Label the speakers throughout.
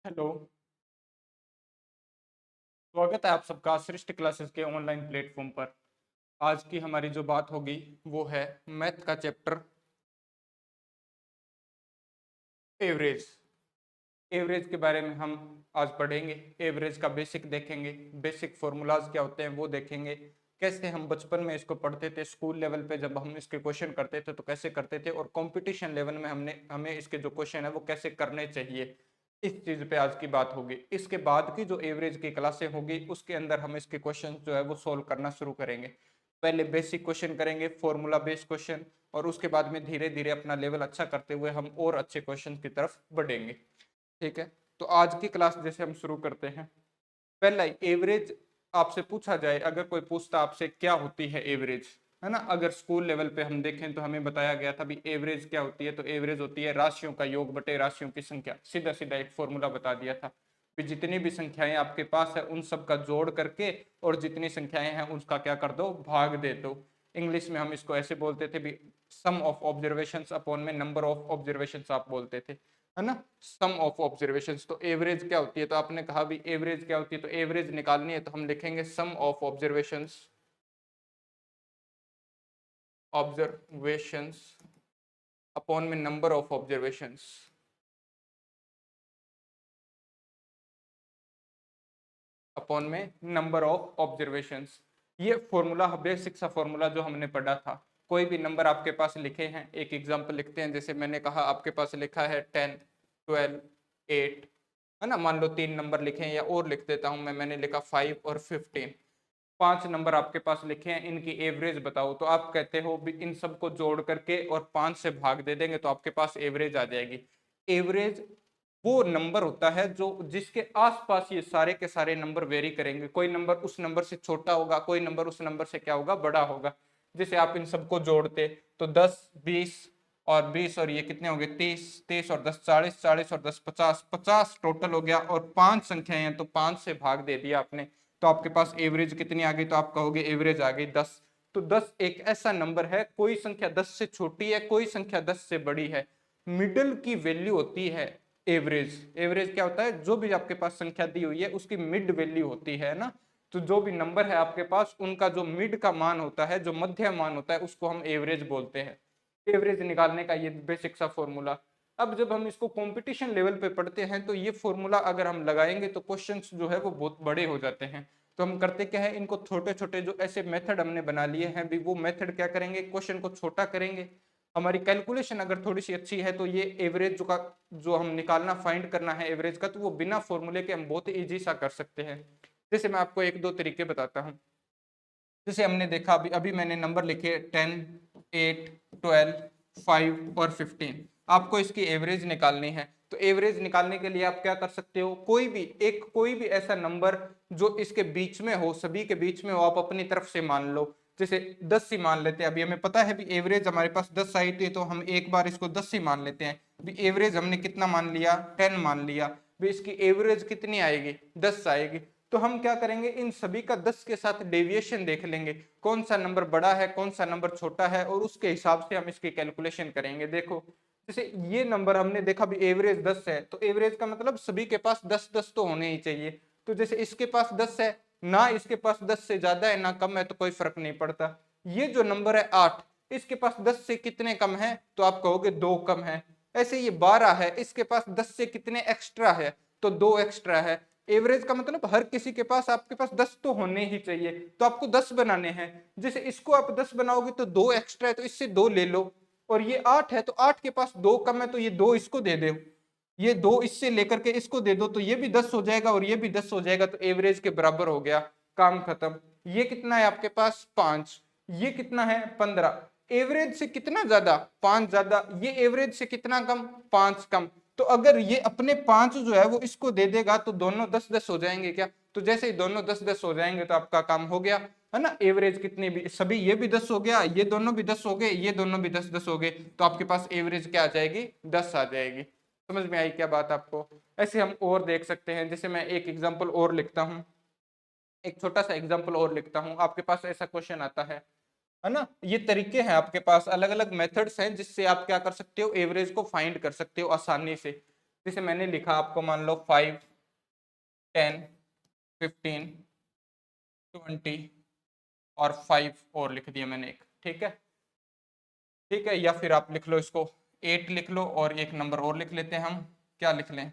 Speaker 1: Hello. स्वागत है आप सबका सृष्टि क्लासेस के ऑनलाइन प्लेटफॉर्म पर। आज की हमारी जो बात होगी वो है मैथ का चैप्टर एवरेज। एवरेज के बारे में हम आज पढ़ेंगे। एवरेज का बेसिक देखेंगे, बेसिक फॉर्मूलाज क्या होते हैं वो देखेंगे, कैसे हम बचपन में इसको पढ़ते थे, स्कूल लेवल पे जब हम इसके क्वेश्चन करते थे तो कैसे करते थे, और कंपटीशन लेवल में हमें इसके जो क्वेश्चन है वो कैसे करने चाहिए। इस चीज पे आज की बात होगी। इसके बाद की जो एवरेज की क्लासें होगी उसके अंदर हम इसके क्वेश्चन जो है वो सोल्व करना शुरू करेंगे। पहले बेसिक क्वेश्चन करेंगे, फॉर्मूला बेस्ड क्वेश्चन, और उसके बाद में धीरे धीरे अपना लेवल अच्छा करते हुए हम और अच्छे क्वेश्चन की तरफ बढ़ेंगे। ठीक है, तो आज की क्लास जैसे हम शुरू करते हैं। पहला एवरेज आपसे पूछा जाए, अगर कोई पूछता आपसे क्या होती है एवरेज, है ना। अगर स्कूल लेवल पे हम देखें तो हमें बताया गया था भी एवरेज क्या होती है, तो एवरेज होती है राशियों का योग बटे राशियों की संख्या। सीधा सीधा एक फॉर्मूला बता दिया था कि जितनी भी संख्याएं आपके पास है उन सब का जोड़ करके और जितनी संख्याएं हैं उसका क्या कर दो, भाग दे दो। इंग्लिश में हम इसको ऐसे बोलते थे भी सम ऑफ ऑब्जर्वेशंस अपॉन में नंबर ऑफ ऑब्जर्वेशंस आप बोलते थे, है ना। सम ऑफ ऑब्जर्वेशंस। तो एवरेज क्या होती है, तो आपने कहा भी एवरेज क्या होती है, तो एवरेज निकालनी है तो हम लिखेंगे सम ऑफ ऑब्जर्वेशंस, ऑब्जर्वेशंस अपॉन में नंबर ऑफ ऑब्जर्वेशंस, अपॉन में नंबर ऑफ ऑब्जर्वेशंस। ये फॉर्मूला बेसिक सा फॉर्मूला जो हमने पढ़ा था। कोई भी नंबर आपके पास लिखे हैं, एक एग्जांपल लिखते हैं। जैसे मैंने कहा आपके पास लिखा है 10, 12, 8, है ना। मान लो 3 नंबर लिखे हैं, या और लिख देता हूं मैं, मैंने लिखा 5 और 15। 5 नंबर आपके पास लिखे हैं, इनकी एवरेज बताओ। तो आप कहते हो भी इन सबको जोड़ करके और 5 से भाग दे देंगे तो आपके पास एवरेज आ जाएगी। एवरेज वो नंबर होता है जो जिसके आसपास ये सारे के सारे नंबर वेरी करेंगे। कोई नंबर उस नंबर से छोटा होगा, कोई नंबर उस नंबर से क्या होगा, बड़ा होगा। जैसे आप इन सबको जोड़ते तो 10, 20 और ये कितने हो गए, 30, 30 और 10 40, 40 और 10 50, 50 टोटल हो गया। और 5 संख्याएं हैं तो 5 से भाग दे दिया आपने, तो आपके पास एवरेज कितनी आ गई, तो आप कहोगे एवरेज आ गई 10। तो 10 एक ऐसा नंबर है, कोई संख्या 10 से छोटी है, कोई संख्या 10 से बड़ी है, मिडल की वैल्यू होती है एवरेज। एवरेज क्या होता है, जो भी आपके पास संख्या दी हुई है उसकी मिड वैल्यू होती है ना। तो जो भी नंबर है आपके पास उनका जो मिड का मान होता है, जो मध्य मान होता है, उसको हम एवरेज बोलते हैं। एवरेज निकालने का ये बेसिक सा फॉर्मूला। अब जब हम इसको कंपटीशन लेवल पे पढ़ते हैं तो ये फॉर्मूला अगर हम लगाएंगे तो क्वेश्चंस जो है वो बहुत बड़े हो जाते हैं। तो हम करते क्या है, इनको छोटे छोटे जो ऐसे मेथड हमने बना लिए हैं भी, वो मेथड क्या करेंगे, क्वेश्चन को छोटा करेंगे। हमारी कैलकुलेशन अगर थोड़ी सी अच्छी है तो ये एवरेज जो हम निकालना फाइंड करना है एवरेज का, तो वो बिना फॉर्मूले के हम बहुत ईजी सा कर सकते हैं। जैसे मैं आपको एक दो तरीके बताता हूँ। जैसे हमने देखा अभी अभी मैंने नंबर लिखे 10, 8, 12, 5 और 15। आपको इसकी एवरेज निकालनी है, तो एवरेज निकालने के लिए आप क्या कर सकते हो, कोई भी ऐसा नंबर जो इसके बीच में हो, सभी के बीच में हो, आप अपनी तरफ से मान लो। जैसे 10 ही मान लेते हैं, अभी हमें पता है भी एवरेज हमारे पास 10 आई थी, तो हम एक बार इसको 10 ही मान लेते हैं। भी एवरेज हमने कितना मान लिया, 10 मान लिया। भी इसकी एवरेज कितनी आएगी, 10 आएगी। तो हम क्या करेंगे, इन सभी का 10 के साथ डेविएशन देख लेंगे, कौन सा नंबर बड़ा है कौन सा नंबर छोटा है, और उसके हिसाब से हम इसकी कैलकुलेशन करेंगे। देखो जैसे ये नंबर हमने देखा भी एवरेज 10 है, तो एवरेज का मतलब सभी के पास 10-10 तो होने ही चाहिए। तो जैसे इसके पास 10 है ना, इसके पास 10 से ज्यादा है ना कम है, तो कोई फर्क नहीं पड़ता। ये जो नंबर है 8, इसके पास 10 से कितने कम है, तो आप कहोगे 2 कम है। ऐसे ये 12 है, इसके पास 10 से कितने एक्स्ट्रा है, तो 2 एक्स्ट्रा है। एवरेज का मतलब हर किसी के पास आपके पास 10 तो होने ही चाहिए, तो आपको 10 बनाने हैं। जैसे इसको आप 10 बनाओगे तो 2 एक्स्ट्रा है, तो इससे 2 ले लो। और ये 8 है, तो 8 के पास 2 कम है, तो ये 2 इसको दे दो। ये 2 इससे लेकर के इसको दे दो, तो ये भी 10 हो जाएगा और ये भी 10 हो जाएगा, तो एवरेज के बराबर हो गया, काम खत्म। ये कितना है आपके पास, 5। ये कितना है, 15। एवरेज से कितना ज्यादा, 5 ज्यादा। ये एवरेज से कितना कम, 5 कम। तो अगर ये अपने 5 जो है वो इसको दे देगा तो दोनों 10-10 हो जाएंगे क्या। तो जैसे ही दोनों 10-10 हो जाएंगे तो आपका काम हो गया, है ना। एवरेज कितनी भी सभी, ये भी 10 हो गया, ये दोनों भी 10 हो गए, ये दोनों भी 10-10 हो गए, तो आपके पास एवरेज क्या आ जाएगी, 10 आ जाएगी। समझ में आई क्या बात आपको। ऐसे हम और देख सकते हैं। जैसे मैं एक एग्जांपल और लिखता हूँ, एक छोटा सा एग्जांपल और लिखता हूँ। आपके पास ऐसा क्वेश्चन आता है ना। ये तरीके हैं आपके पास, अलग अलग मेथड्स हैं जिससे आप क्या कर सकते हो, एवरेज को फाइंड कर सकते हो आसानी से। जैसे मैंने लिखा आपको मान लो 5, 10, 15, 20 और 5 और लिख दिया मैंने एक, ठीक है। ठीक है, या फिर आप लिख लो इसको 8 लिख लो और एक नंबर और लिख लेते हैं हम, क्या लिख लें,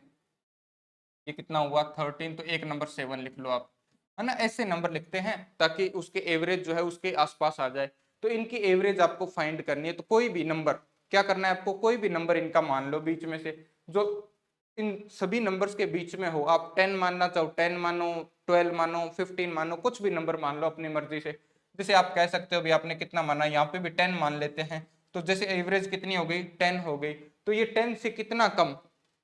Speaker 1: ये कितना हुआ 13, तो एक नंबर 7 लिख लो आप, है ना। ऐसे नंबर लिखते हैं ताकि उसके एवरेज जो है उसके आसपास आ जाए। तो इनकी एवरेज आपको फाइंड करनी है, तो कोई भी नंबर क्या करना है आपको, कोई भी नंबर इनका मान लो बीच में से, जो इन सभी नंबर्स के बीच में हो। आप 10 मानना चाहो 10 मानो, 12 मानो, 15 मानो, कुछ भी नंबर मान लो अपनी मर्जी से। जैसे आप कह सकते हो भी आपने कितना माना, यहाँ पे भी 10 मान लेते हैं, तो जैसे एवरेज कितनी हो गई 10 हो गई, तो ये 10 से कितना कम,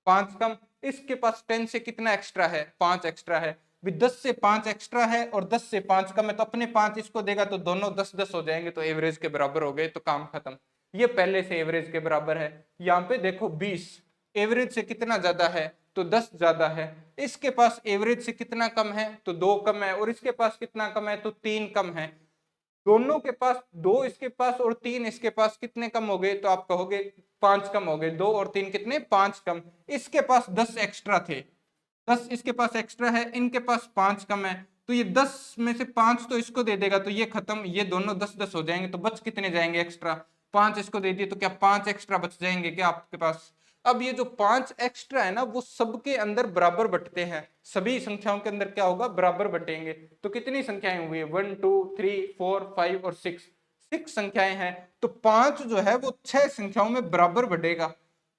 Speaker 1: 5 कम। इसके पास 10 से कितना एक्स्ट्रा है, 5 एक्स्ट्रा है। भी 10 से 5 एक्स्ट्रा है और 10 से 5 कम है, तो अपने 5 इसको देगा तो दोनों 10-10 हो जाएंगे, तो एवरेज के बराबर हो गए, तो काम खत्म। ये पहले से एवरेज के बराबर है। यहाँ पे देखो 20 एवरेज से कितना ज्यादा है, तो 10 ज्यादा है। इसके पास एवरेज से कितना कम है, तो 2 कम है, और इसके पास कितना कम है, तो 3 कम है। दोनों के पास 2 इसके पास और 3 इसके पास, कितने कम हो गए, तो आप कहोगे 5 कम हो गए। 2 और 3 कितने, 5 कम। इसके पास 10 एक्स्ट्रा थे, 10 इसके पास एक्स्ट्रा है, इनके पास 5 कम है, तो ये 10 में से 5 तो इसको दे देगा, तो ये खत्म, ये दोनों 10-10 हो जाएंगे, तो बच कितने जाएंगे एक्स्ट्रा, 5 इसको दे दिए, तो क्या 5 एक्स्ट्रा बच जाएंगे क्या आपके पास। अब ये जो 5 एक्स्ट्रा है ना, वो सबके अंदर बराबर बटते हैं, सभी संख्याओं के अंदर क्या होगा, बराबर बटेंगे। तो कितनी संख्याएं हुई, 1, 2, 3, 4, 5 और 6, 6 संख्याएं हैं। तो 5 जो है वो 6 संख्याओं में बराबर बटेगा,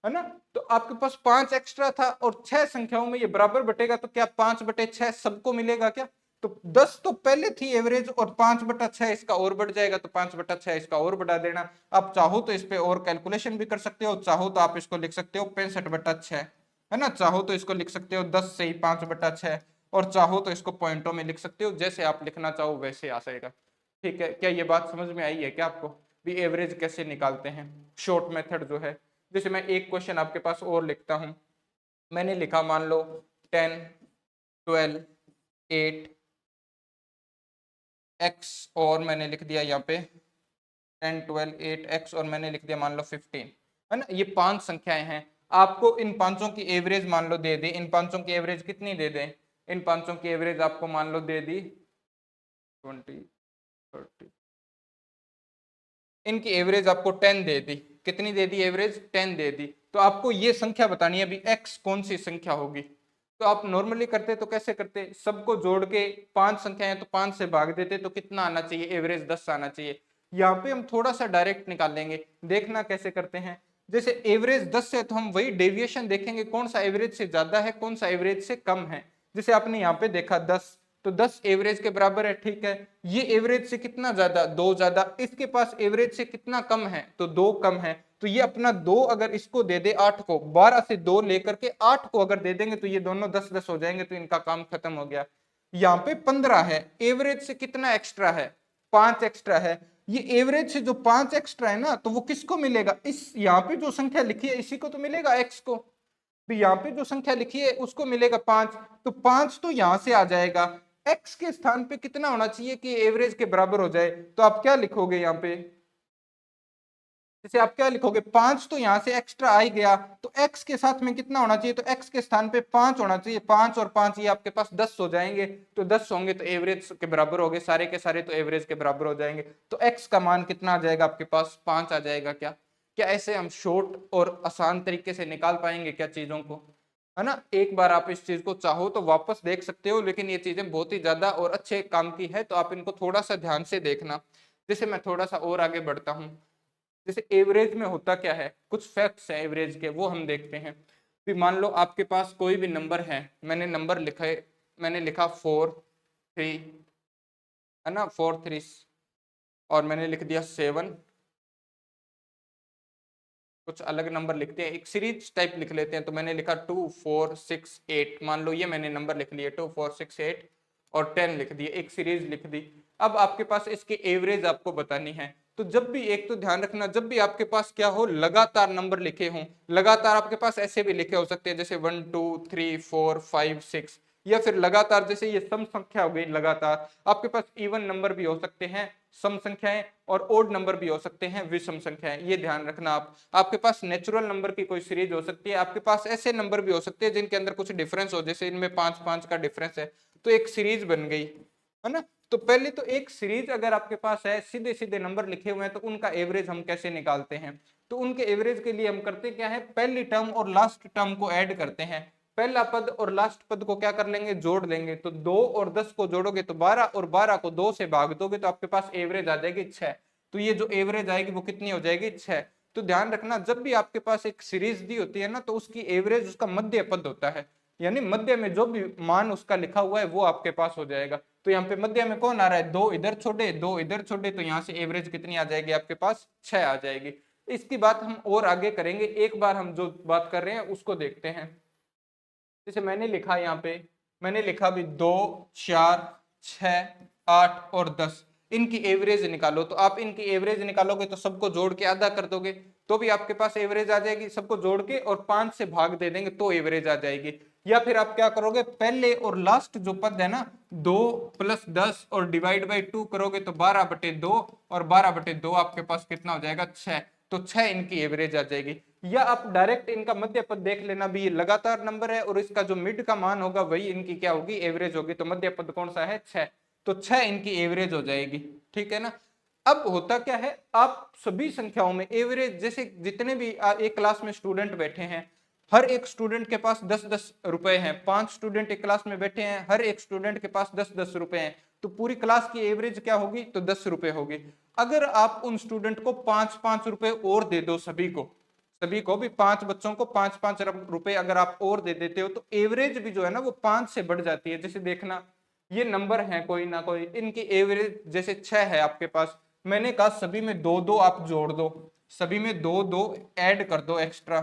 Speaker 1: है ना। तो आपके पास 5 एक्स्ट्रा था और 6 संख्याओं में ये बराबर बटेगा, तो क्या 5/6 सबको मिलेगा क्या। तो 10 तो पहले थी एवरेज, और 5/6 इसका और बढ़ जाएगा, तो 5/6 इसका और बढ़ा देना। आप चाहो तो इस पे और कैलकुलेशन भी कर सकते हो, चाहो तो आप इसको लिख सकते हो 65/6, है ना। चाहो तो इसको लिख सकते हो 10 से ही 5/6, और चाहो तो इसको पॉइंटों में लिख सकते हो, जैसे आप लिखना चाहो वैसे आ जाएगा। ठीक है, क्या ये बात समझ में आई है क्या आपको, भी एवरेज कैसे निकालते हैं, शॉर्ट मेथड जो है। जैसे मैं एक क्वेश्चन आपके पास और लिखता हूं, मैंने लिखा मान लो 10, 12, 8 x, और मैंने लिख दिया यहाँ पे 10, 12, 8x, और मैंने लिख दिया मान लो 15, है ना। ये 5 संख्याएं हैं, आपको इन पांचों की एवरेज मान लो दे दे, इन पांचों की एवरेज कितनी दे दे, इन पांचों की एवरेज आपको मान लो दे दी 20, 30, इनकी एवरेज आपको 10 दे दी, कितनी दे दी एवरेज, 10 दे दी। तो आपको ये संख्या बतानी है अभी x कौन सी संख्या होगी। तो आप नॉर्मली करते तो कैसे करते, सबको जोड़ के 5 संख्याएं तो 5 से भाग देते, तो कितना आना चाहिए, एवरेज 10 आना चाहिए। यहाँ पे हम थोड़ा सा डायरेक्ट निकाल लेंगे, देखना कैसे करते हैं। जैसे एवरेज 10 है तो हम वही डेविएशन देखेंगे, कौन सा एवरेज से ज्यादा है, कौन सा एवरेज से कम है। जैसे आपने यहाँ पे देखा 10, तो 10 एवरेज के बराबर है, ठीक है। ये एवरेज से कितना ज्यादा, 2 ज्यादा। इसके पास एवरेज से कितना कम है, तो 2 कम है। तो ये अपना 2 अगर इसको दे दे 8 को, 12 से 2 लेकर के 8 को अगर दे देंगे, तो ये दोनों 10-10 हो जाएंगे, तो इनका काम खत्म हो गया। यहाँ पे 15 है, एवरेज से कितना एक्स्ट्रा है, 5 एक्स्ट्रा है। ये एवरेज से जो 5 एक्स्ट्रा है ना, तो वो किसको मिलेगा, इस यहाँ पे जो संख्या लिखी है इसी को तो मिलेगा, एक्स को। तो यहाँ पे जो संख्या लिखी है उसको मिलेगा 5, तो 5 तो यहां से आ जाएगा। x के स्थान पे कितना होना चाहिए कि एवरेज के बराबर हो जाए, तो आप क्या लिखोगे यहाँ पे, जैसे आप क्या लिखोगे, 5 तो यहां से एक्स्ट्रा आ ही गया, तो x के साथ में कितना होना चाहिए, तो x के स्थान पे 5 होना चाहिए। 5 और 5 ये आपके पास 10 हो जाएंगे, तो 10 होंगे तो एवरेज के बराबर हो गए, सारे के सारे तो एवरेज के बराबर हो जाएंगे। तो x का मान कितना आ जाएगा आपके पास, 5 आ जाएगा। क्या क्या ऐसे हम शॉर्ट और आसान तरीके से निकाल पाएंगे क्या चीजों को, है ना। एक बार आप इस चीज को चाहो तो वापस देख सकते हो, लेकिन ये चीजें बहुत ही ज्यादा और अच्छे काम की है, तो आप इनको थोड़ा सा ध्यान से देखना। जैसे मैं थोड़ा सा और आगे बढ़ता हूँ, जैसे एवरेज में होता क्या है, कुछ फैक्ट्स हैं एवरेज के, वो हम देखते हैं। फिर मान लो आपके पास कोई भी नंबर है, मैंने नंबर लिखा है, मैंने लिखा 4, 3, है ना, 4, 3, और मैंने लिख दिया 7, कुछ अलग नंबर लिखते हैं, एक सीरीज टाइप लिख लेते हैं। तो मैंने लिखा 2, 4, 6, 8, मान लो ये मैंने नंबर लिख लिए 2, 4, 6, 8 और 10 लिख दिए, एक सीरीज लिख दी। अब आपके पास इसकी एवरेज आपको बतानी है। तो जब भी, एक तो ध्यान रखना, जब भी आपके पास क्या हो, लगातार नंबर लिखे हों, लगातार आपके पास ऐसे भी लिखे हो सकते हैं, जैसे 1, 2, 3, 4, 5, 6, या फिर लगातार, जैसे ये सम संख्या हो गई लगातार, आपके पास इवन नंबर भी हो सकते हैं सम संख्याएं, और ओड नंबर भी हो सकते हैं विषम संख्याएं, ये ध्यान रखना आप। आपके पास नेचुरल नंबर की कोई सीरीज हो सकती है, आपके पास ऐसे नंबर भी हो सकते हैं जिनके अंदर कुछ डिफरेंस हो, जैसे इनमें 5-5 का डिफरेंस है, तो एक सीरीज बन गई, है ना। तो पहले तो एक सीरीज अगर आपके पास है, सीधे सीधे नंबर लिखे हुए हैं, तो उनका एवरेज हम कैसे निकालते हैं? तो उनके एवरेज के लिए हम करते क्या है, पहली टर्म और लास्ट टर्म को ऐड करते हैं। पहला पद और लास्ट पद को क्या कर लेंगे, जोड़ लेंगे। तो 2 और 10 को जोड़ोगे तो 12, और 12 को 2 से भाग दोगे तो आपके पास एवरेज आ जाएगी 6। तो ये जो एवरेज आएगी वो कितनी हो जाएगी, 6। तो ध्यान रखना, जब भी आपके पास एक सीरीज दी होती है ना, तो उसकी एवरेज उसका मध्य पद होता है, यानी मध्य में जो भी मान उसका लिखा हुआ है वो आपके पास हो जाएगा। तो यहाँ पे मध्य में कौन आ रहा है, 2 इधर छोड़े 2 इधर छोड़े, तो यहाँ से एवरेज कितनी आ जाएगी आपके पास, 6 आ जाएगी। इसकी बात हम और आगे करेंगे, एक बार हम जो बात कर रहे हैं उसको देखते हैं। जैसे मैंने लिखा यहाँ पे, मैंने लिखा भी 2, 4, 6, 8 और 10, इनकी एवरेज निकालो। तो आप इनकी एवरेज निकालोगे तो सबको जोड़ के आधा कर दोगे तो भी आपके पास एवरेज आ जाएगी, सबको जोड़ के और 5 से भाग दे देंगे तो एवरेज आ जाएगी। या फिर आप क्या करोगे, पहले और लास्ट जो पद है ना, 2 + 10 और डिवाइड बाई 2 करोगे तो 12/2, और 12/2 आपके पास कितना हो जाएगा, 6। तो 6 इनकी एवरेज आ जाएगी। या आप डायरेक्ट इनका मध्य पद देख लेना भी, ये लगातार नंबर है और इसका जो मिड का मान होगा वही इनकी क्या होगी, एवरेज होगी। तो मध्य पद कौन सा है, 6। तो 6 इनकी एवरेज हो जाएगी, ठीक है ना। अब होता क्या है, आप सभी संख्याओं में एवरेज, जैसे जितने भी एक क्लास में स्टूडेंट बैठे हैं, हर एक स्टूडेंट के पास 10-10 रुपए हैं। 5 स्टूडेंट एक क्लास में बैठे हैं, हर एक स्टूडेंट के पास 10-10 रुपए हैं। तो पूरी क्लास की एवरेज क्या होगी, तो 10 रुपए होगी। अगर आप उन स्टूडेंट को 5-5 रुपए और दे दो, सभी को भी 5 बच्चों को 5-5 रुपए अगर आप और दे देते हो, तो एवरेज भी जो है ना वो 5 से बढ़ जाती है। जैसे देखना, ये नंबर है कोई ना कोई, इनकी एवरेज जैसे 6 है आपके पास, मैंने कहा सभी में 2-2 आप जोड़ दो, सभी में 2-2 ऐड कर दो एक्स्ट्रा।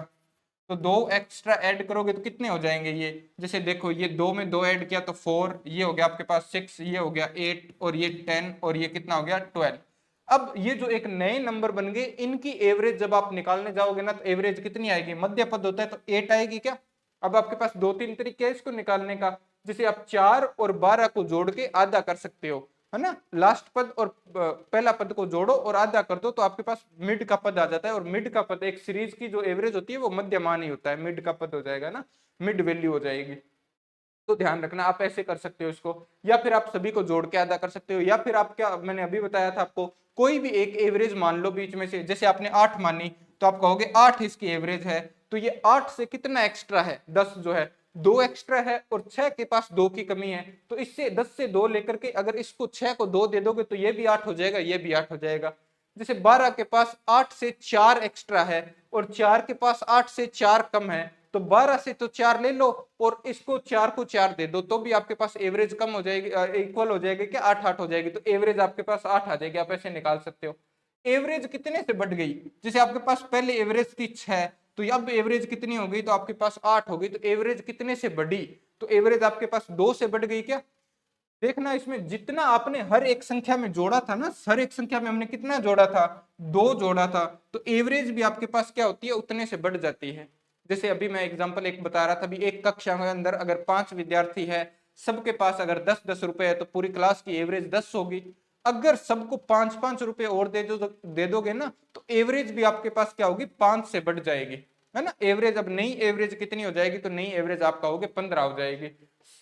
Speaker 1: तो 2 एक्स्ट्रा ऐड करोगे तो कितने हो जाएंगे ये, जैसे देखो ये 2 में 2 ऐड किया तो 4, ये हो गया आपके पास 6, ये हो गया 8, और ये 10, और ये कितना हो गया 12। अब ये जो एक नए नंबर बन गए, इनकी एवरेज जब आप निकालने जाओगे ना, तो एवरेज कितनी आएगी, मध्य पद होता है तो 8 आएगी क्या। अब आपके पास 2-3 तरीके हैं इसको निकालने का। जैसे आप 4 और 12 को जोड़ के आधा कर सकते हो, है ना। लास्ट पद और पहला पद को जोड़ो और आधा कर दो तो आपके पास मिड का पद आ जाता है। और मिड का पद, एक सीरीज की जो एवरेज होती है वो मध्यमान ही होता है, मिड का पद हो जाएगा ना, मिड वैल्यू हो जाएगी। तो ध्यान रखना, आप ऐसे कर सकते हो इसको, या फिर आप सभी को जोड़ के अदा कर सकते हो, या फिर आप क्या, मैंने अभी बताया था आपको, कोई भी एक एवरेज मान लो बीच में से। जैसे आपने 8 मानी तो आप कहोगे 8 इसकी एवरेज है, तो ये 8 से कितना एक्स्ट्रा है, 10 जो है, 2 एक्स्ट्रा है, और 6 के पास 2 की कमी है। तो इससे 10 से 2 लेकर के अगर इसको 6 को 2 दे दोगे तो ये भी 8 हो जाएगा, ये भी 8 हो जाएगा। जैसे 12 के पास 8 से 4 एक्स्ट्रा है, और 4 के पास 8 से 4 कम है, तो 12 से तो 4 ले लो और इसको 4 को 4 दे दो, तो भी आपके पास एवरेज कम हो जाएगी, इक्वल हो जाएगी क्या, 8-8 हो जाएगी। तो एवरेज आपके पास 8 आ जाएगी, आप ऐसे निकाल सकते हो। एवरेज कितने से बढ़ गई, जैसे आपके पास पहले एवरेज थी 6, तो अब एवरेज कितनी हो गई, तो आपके पास 8 हो गई। तो एवरेज कितने से बढ़ी, तो एवरेज आपके पास 2 से बढ़ गई क्या। देखना, इसमें जितना आपने हर एक संख्या में जोड़ा था ना, हर एक संख्या में हमने कितना जोड़ा था, 2 जोड़ा था, तो एवरेज भी आपके पास क्या होती है, उतने से बढ़ जाती है। जैसे अभी मैं एग्जांपल एक बता रहा था, अभी एक कक्षा के अंदर अगर 5 विद्यार्थी है, सबके पास अगर 10-10 रुपए है, तो पूरी क्लास की एवरेज 10 होगी। अगर सबको 5-5 रुपए और दे दोगे ना, तो एवरेज भी आपके पास क्या होगी, 5 से बढ़ जाएगी, है ना। एवरेज, अब नई एवरेज कितनी हो जाएगी, तो नई एवरेज आपका होगी 15 हो जाएगी।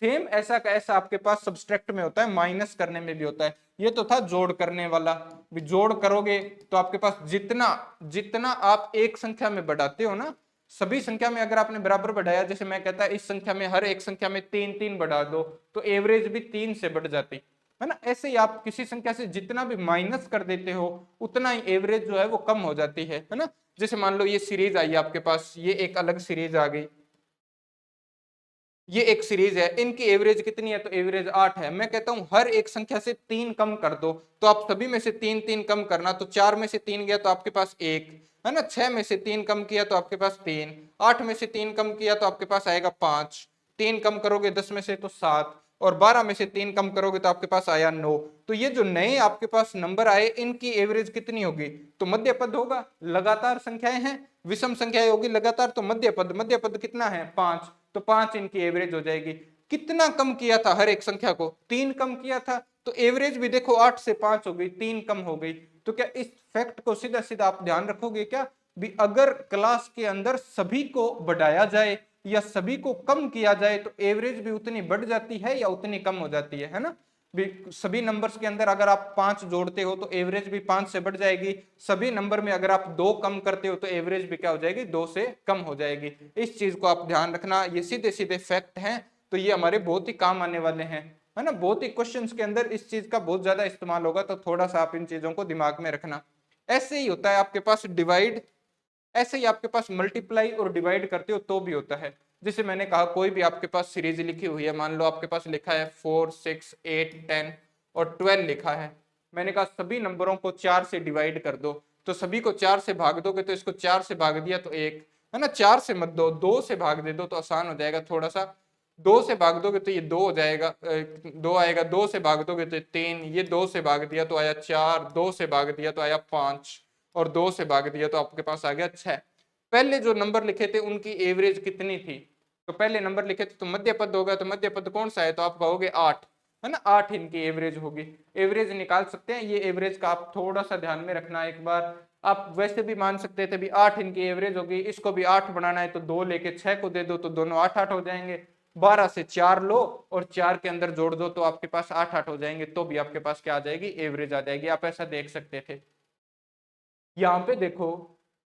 Speaker 1: सेम ऐसा का ऐसा आपके पास सब्सट्रैक्ट में होता है, माइनस करने में भी होता है। ये तो था जोड़ करने वाला, भी जोड़ करोगे तो आपके पास जितना जितना आप एक संख्या में बढ़ाते हो ना, सभी संख्या में अगर आपने बराबर बढ़ाया, जैसे मैं कहता है इस संख्या में हर एक संख्या में 3-3 बढ़ा दो, तो एवरेज भी 3 से बढ़ जाती है ना। ऐसे ही आप किसी संख्या से जितना भी माइनस कर देते हो, उतना ही एवरेज जो है वो कम हो जाती है ना। जैसे मान लो ये सीरीज आई आपके पास, ये एक अलग सीरीज आ गई, ये एक सीरीज है, इनकी एवरेज कितनी है, तो एवरेज 8 है। मैं कहता हूं हर एक संख्या से 3 कम कर दो, तो आप सभी में से 3-3 कम करना, तो 4 में से 3 गया तो आपके पास 1, है ना। 6 में से 3 कम किया तो आपके पास 3, 8 में से 3 कम किया तो आपके पास आएगा 5, 3 कम करोगे 10 में से तो 7, और 12 में से 3 कम करोगे तो आपके पास आया 9। तो ये जो नए आपके पास नंबर आए, इनकी एवरेज कितनी होगी, तो मध्य पद होगा। लगातार संख्याएं हैं, विषम संख्याएं होगी लगातार, तो मध्य पद कितना है, 5, तो 5 इनकी एवरेज हो जाएगी। कितना कम किया था हर एक संख्या को, 3 कम किया था। तो एवरेज भी देखो 8 से 5 हो गई, 3 कम हो गई। तो क्या इस फैक्ट को सीधा सीधा आप ध्यान रखोगे क्या भी, अगर क्लास के अंदर सभी को बढ़ाया जाए या सभी को कम किया जाए तो एवरेज भी उतनी बढ़ जाती है या उतनी कम हो जाती है ना। भी सभी नंबर्स के अंदर अगर आप 5 जोड़ते हो तो एवरेज भी 5 से बढ़ जाएगी, सभी नंबर में अगर आप 2 कम करते हो तो एवरेज भी क्या हो जाएगी, 2 से कम हो जाएगी। इस चीज को आप ध्यान रखना, ये सीधे सीधे फैक्ट हैं, तो ये हमारे बहुत ही काम आने वाले हैं, है ना। बहुत ही क्वेश्चंस के अंदर इस चीज का बहुत ज्यादा इस्तेमाल होगा, तो थोड़ा सा आप इन चीजों को दिमाग में रखना। ऐसे ही होता है आपके पास डिवाइड, ऐसे ही आपके पास मल्टीप्लाई और डिवाइड करते हो तो भी होता है। जैसे मैंने कहा कोई भी आपके पास सीरीज लिखी हुई है, मान लो आपके पास लिखा है 4, 6, 8, 10 और 12 लिखा है। मैंने कहा सभी नंबरों को 4 से डिवाइड कर दो, तो सभी को 4 से भाग दोगे तो इसको 4 से भाग दिया तो 1, है ना। 4 से मत दो, 2 से भाग दे दो तो आसान हो जाएगा थोड़ा सा। 2 से भाग दोगे तो ये 2 हो जाएगा, 2 आएगा। 2 से भाग दोगे तो 3, ये 2 से भाग दिया तो आया 4, 2 से भाग दिया तो आया 5 और 2 से भाग दिया तो आपके पास आ गया 6। पहले जो नंबर लिखे थे उनकी एवरेज कितनी थी, तो पहले नंबर लिखे थे तो मध्य पद होगा, तो मध्य पद कौन सा है, तो आप कहोगे 8, है ना। 8 इनकी एवरेज होगी, एवरेज निकाल सकते हैं। ये एवरेज का आप थोड़ा सा ध्यान में रखना एक बार। आप वैसे भी मान सकते थे भी 8 इनकी एवरेज होगी, इसको भी 8 बनाना है तो 2 लेके 6 को दे दो तो दोनों 8 8 हो जाएंगे। 12 से 4 लो और 4 के अंदर जोड़ दो तो आपके पास 8 8 हो जाएंगे, तो भी आपके पास क्या आ जाएगी, एवरेज आ जाएगी। आप ऐसा देख सकते थे। यहाँ पे देखो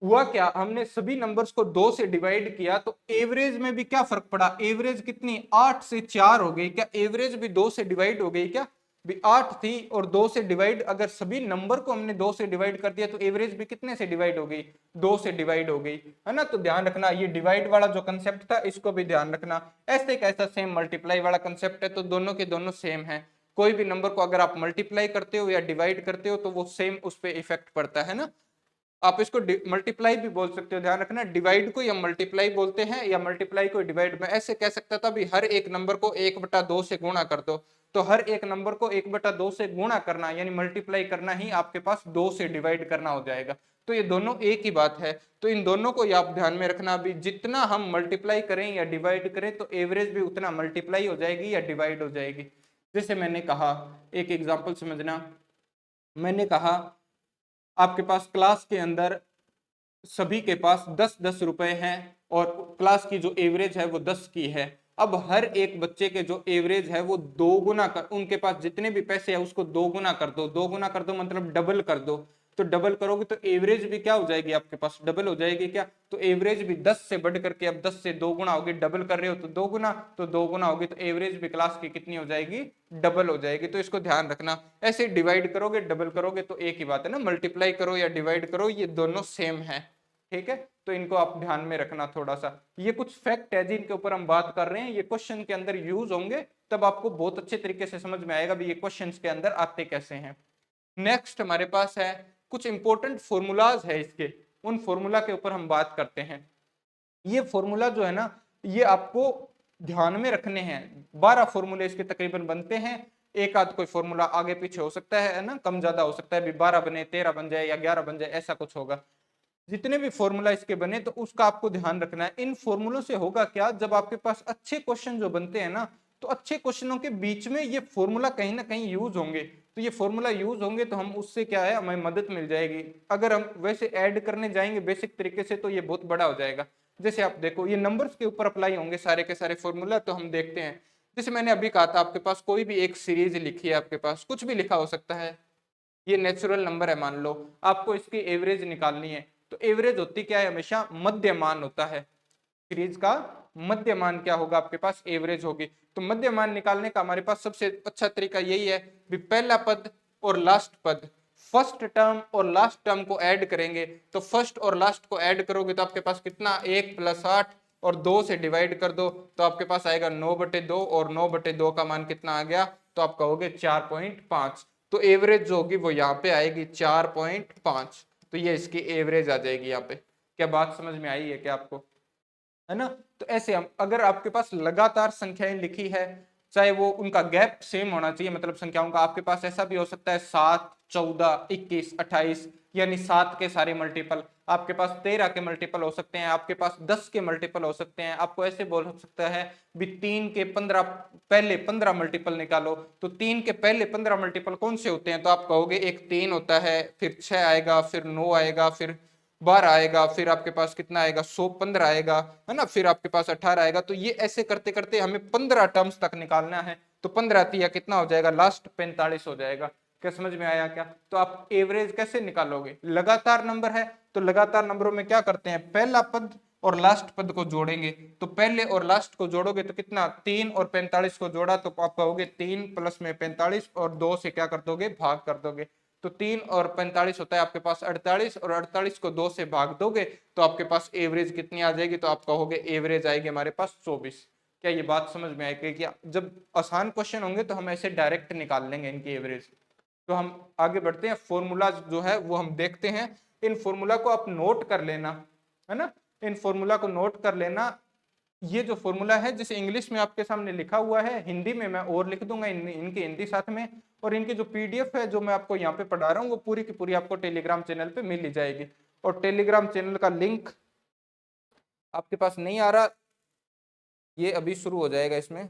Speaker 1: हुआ क्या, हमने सभी नंबर्स को 2 से डिवाइड किया तो एवरेज में भी क्या फर्क पड़ा, एवरेज कितनी 8 से 4 हो गई, क्या एवरेज भी 2 से डिवाइड हो गई क्या, भी 8 थी और 2 से डिवाइड, अगर सभी नंबर को हमने 2 से डिवाइड कर दिया तो एवरेज भी कितने से डिवाइड हो गई, 2 से डिवाइड हो गई, है ना। तो ध्यान रखना ये डिवाइड वाला जो कंसेप्ट था इसको भी ध्यान रखना। ऐसे कैसा सेम मल्टीप्लाई वाला कंसेप्ट है, तो दोनों के दोनों सेम है। कोई भी नंबर को अगर आप मल्टीप्लाई करते हो या डिवाइड करते हो तो वो सेम उस पर इफेक्ट पड़ता है ना। आप इसको मल्टीप्लाई भी बोल सकते हो, ध्यान रखना डिवाइड को या मल्टीप्लाई बोलते हैं, या मल्टीप्लाई को डिवाइड में। ऐसे कह सकता था भी हर एक नंबर को 1/2 से गुणा कर दो, तो हर एक नंबर को 1/2 से गुणा करना यानी मल्टीप्लाई करना ही आपके पास 2 से डिवाइड करना हो जाएगा। तो ये दोनों एक ही बात है, तो इन दोनों को आप ध्यान में रखना भी, जितना हम मल्टीप्लाई करें या डिवाइड करें तो एवरेज भी उतना मल्टीप्लाई हो जाएगी या डिवाइड हो जाएगी। जैसे मैंने कहा, एक एग्जाम्पल समझना, मैंने कहा आपके पास क्लास के अंदर सभी के पास 10-10 रुपए हैं और क्लास की जो एवरेज है वो 10 की है। अब हर एक बच्चे के जो एवरेज है वो दो गुना कर, उनके पास जितने भी पैसे है उसको दो गुना कर दो, दो गुना कर दो मतलब डबल कर दो। तो डबल करोगे तो एवरेज भी क्या हो जाएगी, आपके पास डबल हो जाएगी क्या। तो एवरेज भी 10 से बढ़ करके अब 10 से दो गुना होगी, डबल कर रहे हो तो दो गुना, तो दो गुना होगी तो एवरेज भी क्लास की कितनी हो जाएगी, डबल हो जाएगी। तो इसको ध्यान रखना, ऐसे डिवाइड करोगे डबल करोगे तो एक ही बात है ना, मल्टीप्लाई करो या डिवाइड करो ये दोनों सेम है, ठीक है। तो इनको आप ध्यान में रखना थोड़ा सा। ये कुछ फैक्ट है जिनके ऊपर हम बात कर रहे हैं, ये क्वेश्चन के अंदर यूज होंगे, तब आपको बहुत अच्छे तरीके से समझ में आएगा भी ये क्वेश्चन के अंदर आते कैसे हैं। नेक्स्ट हमारे पास है कुछ इंपॉर्टेंट फॉर्मूलाज है इसके, उन फॉर्मूला के ऊपर हम बात करते हैं। ये फॉर्मूला जो है ना, ये आपको ध्यान में रखने हैं। 12 फॉर्मूले इसके तकरीबन बनते हैं, एक आध कोई फॉर्मूला आगे पीछे हो सकता है ना, कम ज्यादा हो सकता है, भी 12 बने 13 बन जाए या 11 बन जाए, ऐसा कुछ होगा। जितने भी फॉर्मूला इसके बने तो उसका आपको ध्यान रखना है। इन फॉर्मूलों से होगा क्या, जब आपके पास अच्छे क्वेश्चन जो बनते हैं ना, तो अच्छे क्वेश्चनों के बीच में ये फॉर्मूला कहीं ना कहीं यूज होंगे। तो ये फॉर्मूला यूज होंगे तो हम उससे क्या है, हमें मदद मिल जाएगी। अगर हम वैसे ऐड करने जाएंगे बेसिक तरीके से तो ये बहुत बड़ा हो जाएगा। जैसे आप देखो ये नंबर्स के ऊपर अप्लाई होंगे सारे के सारे फॉर्मूला, तो हम देखते हैं। जैसे मैंने अभी कहा था आपके पास कोई भी एक सीरीज लिखी है, आपके पास कुछ भी लिखा हो सकता है, ये नेचुरल नंबर है मान लो, आपको इसकी एवरेज निकालनी है। तो एवरेज होती क्या है, हमेशा मध्य मान होता है। सीरीज का मध्य मान क्या होगा, आपके पास एवरेज होगी। तो मध्य मान निकालने का हमारे पास सबसे अच्छा तरीका यही है भी पहला पद और लास्ट पद, फर्स्ट टर्म और लास्ट टर्म को ऐड करेंगे। तो फर्स्ट और लास्ट को ऐड करोगे तो आपके पास कितना, 1 + 8 और 2 से डिवाइड कर दो तो आपके पास आएगा 9/2 और 9/2 का मान कितना आ गया, तो आप कहोगे 4.5। तो एवरेज जो होगी वो यहाँ पे आएगी 4.5। तो ये इसकी एवरेज आ जाएगी यहाँ पे। क्या बात समझ में आई है क्या आपको, है ना। तो ऐसे हम अगर आपके पास लगातार संख्याएं लिखी है, चाहे वो उनका गैप सेम होना चाहिए, मतलब संख्याओं का आपके पास ऐसा भी हो सकता है 7, 14, 21, 28, यानी 7 के सारे मल्टीपल, आपके पास 13 के मल्टीपल हो सकते हैं, आपके पास 10 के मल्टीपल हो सकते हैं। आपको ऐसे बोल सकता है भी 3 के 15 पहले 15 मल्टीपल निकालो, तो 3 के पहले 15 मल्टीपल कौन से होते हैं, तो आप कहोगे एक 3 होता है, फिर 6 आएगा, फिर 9 आएगा, फिर 12 आएगा, फिर आपके पास कितना आएगा 115 आएगा, है ना, फिर आपके पास 18 आएगा। तो ये ऐसे करते करते हमें 15 टर्म्स तक निकालना है, तो 15 तिया कितना हो जाएगा, लास्ट 45 हो जाएगा। क्या समझ में आया क्या? तो आप एवरेज कैसे निकालोगे, लगातार नंबर है तो लगातार नंबरों में क्या करते हैं, पहला पद और लास्ट पद को जोड़ेंगे, तो पहले और लास्ट को जोड़ोगे तो कितना, 3 और 45 को जोड़ा तो आप कहोगे 3 प्लस में 45 और 2 से क्या कर दोगे, भाग कर दोगे, तो 3 और 45 होता है आपके पास 48, और 48 को 2 से भाग दोगे तो आपके पास एवरेज कितनी आ जाएगी, तो आप कहोगे एवरेज आएगी हमारे पास 24। क्या ये बात समझ में आएगी? क्या जब आसान क्वेश्चन होंगे तो हम ऐसे डायरेक्ट निकाल लेंगे इनकी एवरेज। तो हम आगे बढ़ते हैं, फॉर्मूला जो है वो हम देखते हैं। इन फॉर्मूला को आप नोट कर लेना, है ना, इन फॉर्मूला को नोट कर लेना। ये जो फॉर्मूला है जैसे इंग्लिश में आपके सामने लिखा हुआ है, हिंदी में मैं और लिख दूंगा इनकी हिंदी साथ में, और इनकी जो पीडीएफ है जो मैं आपको यहाँ पे पढ़ा रहा हूँ वो पूरी की पूरी आपको टेलीग्राम चैनल पे मिल ही जाएगी। और टेलीग्राम चैनल का लिंक आपके पास नहीं आ रहा, ये अभी शुरू हो जाएगा इसमें,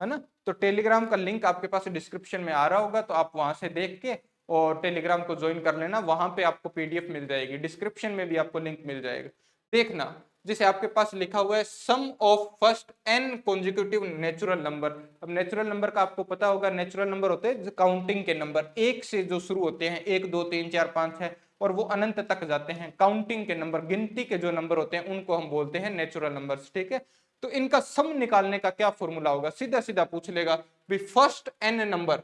Speaker 1: है ना, तो टेलीग्राम का लिंक आपके पास डिस्क्रिप्शन में आ रहा होगा, तो आप वहां से देख के और टेलीग्राम को ज्वाइन कर लेना, वहां पे आपको पीडीएफ मिल जाएगी, डिस्क्रिप्शन में भी आपको लिंक मिल जाएगा। देखना जैसे आपके पास लिखा हुआ है sum of first n consecutive natural number. अब नेचुरल नंबर का आपको पता होगा, नेचुरल नंबर होते हैं काउंटिंग के नंबर, एक से जो शुरू होते हैं, 1 2 3 4 5 है, और वो अनंत तक जाते हैं। काउंटिंग के नंबर, गिनती के जो नंबर होते हैं उनको हम बोलते हैं नेचुरल नंबर्स, ठीक है। तो इनका सम निकालने का क्या फॉर्मूला होगा, सीधा सीधा पूछ लेगा भी फर्स्ट एन नंबर,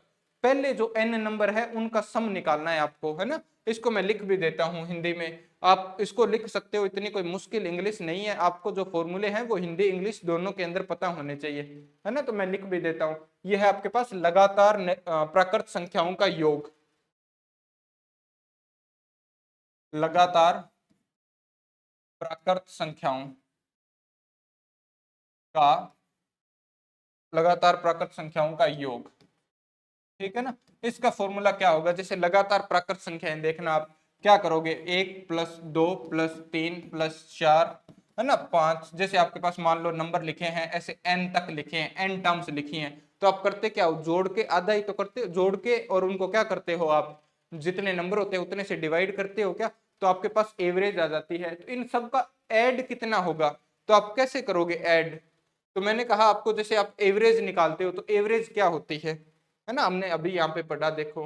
Speaker 1: पहले जो एन नंबर है उनका सम निकालना है आपको, है ना। इसको मैं लिख भी देता हूं हिंदी में, आप इसको लिख सकते हो, इतनी कोई मुश्किल इंग्लिश नहीं है। आपको जो फॉर्मूले हैं वो हिंदी इंग्लिश दोनों के अंदर पता होने चाहिए, है ना, तो मैं लिख भी देता हूं। यह है आपके पास लगातार प्राकृत संख्याओं का योग, लगातार प्राकृत संख्याओं का, लगातार प्राकृत संख्याओं का योग, ठीक है ना। इसका फॉर्मूला क्या होगा, जैसे लगातार प्राकृत संख्याएं, देखना आप क्या करोगे, 1 + 2 + 3 + 4, है ना, 5, जैसे आपके पास मान लो नंबर लिखे हैं ऐसे n तक लिखे हैं, n टर्म्स लिखी हैं, तो आप करते क्या हो, जोड़ के, आधा ही तो करते हो, जोड़ के और उनको क्या करते हो आप, जितने नंबर होते हैं उतने से डिवाइड करते हो क्या, तो आपके पास एवरेज आ जाती है। तो इन सब का ऐड कितना होगा, तो आप कैसे करोगे ऐड, तो मैंने कहा आपको जैसे आप एवरेज निकालते हो तो एवरेज क्या होती है ना, हमने अभी यहाँ पे पढ़ा, देखो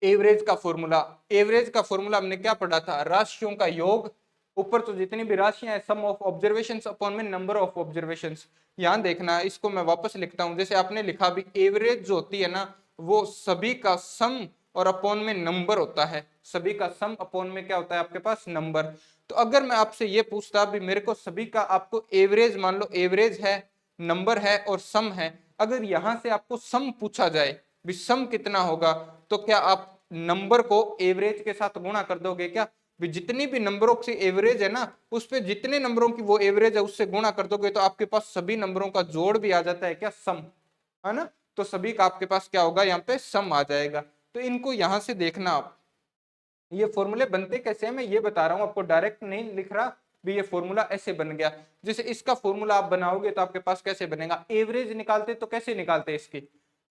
Speaker 1: एवरेज का फॉर्मूला, एवरेज का फॉर्मूला हमने क्या पढ़ा था, राशियों का योग, ऊपर तो जितनी भी राशियां हैं, सम ऑफ ऑब्जर्वेशंस अपॉन में नंबर ऑफ ऑब्जर्वेशंस। यहाँ देखना, इसको मैं वापस लिखता हूं, जैसे आपने लिखा भी एवरेज जो होती है ना वो सभी का सम और अपॉन में नंबर होता है, सभी का सम अपॉन में क्या होता है आपके पास, नंबर। तो अगर मैं आपसे ये पूछता भी मेरे को सभी का, आपको एवरेज, मान लो एवरेज है, नंबर है और सम है, अगर यहां से आपको सम पूछा जाए भी सम कितना होगा, तो क्या आप नंबर को एवरेज के साथ गुणा कर दोगे क्या, भी जितनी भी नंबरों की एवरेज है ना उस पे जितने नंबरों की वो एवरेज है उससे गुणा कर दोगे, तो आपके पास सभी नंबरों का जोड़ भी आ जाता है क्या, सम, है ना। तो सभी का आपके पास क्या होगा, यहाँ पे सम आ जाएगा। तो इनको यहां से देखना आप, ये फॉर्मूले बनते कैसे हैं मैं ये बता रहा हूं आपको, डायरेक्ट नहीं लिख रहा भी ये फॉर्मूला ऐसे बन गया। जैसे इसका फॉर्मूला आप बनाओगे तो आपके पास कैसे बनेगा, एवरेज निकालते तो कैसे निकालते हैं इसकी,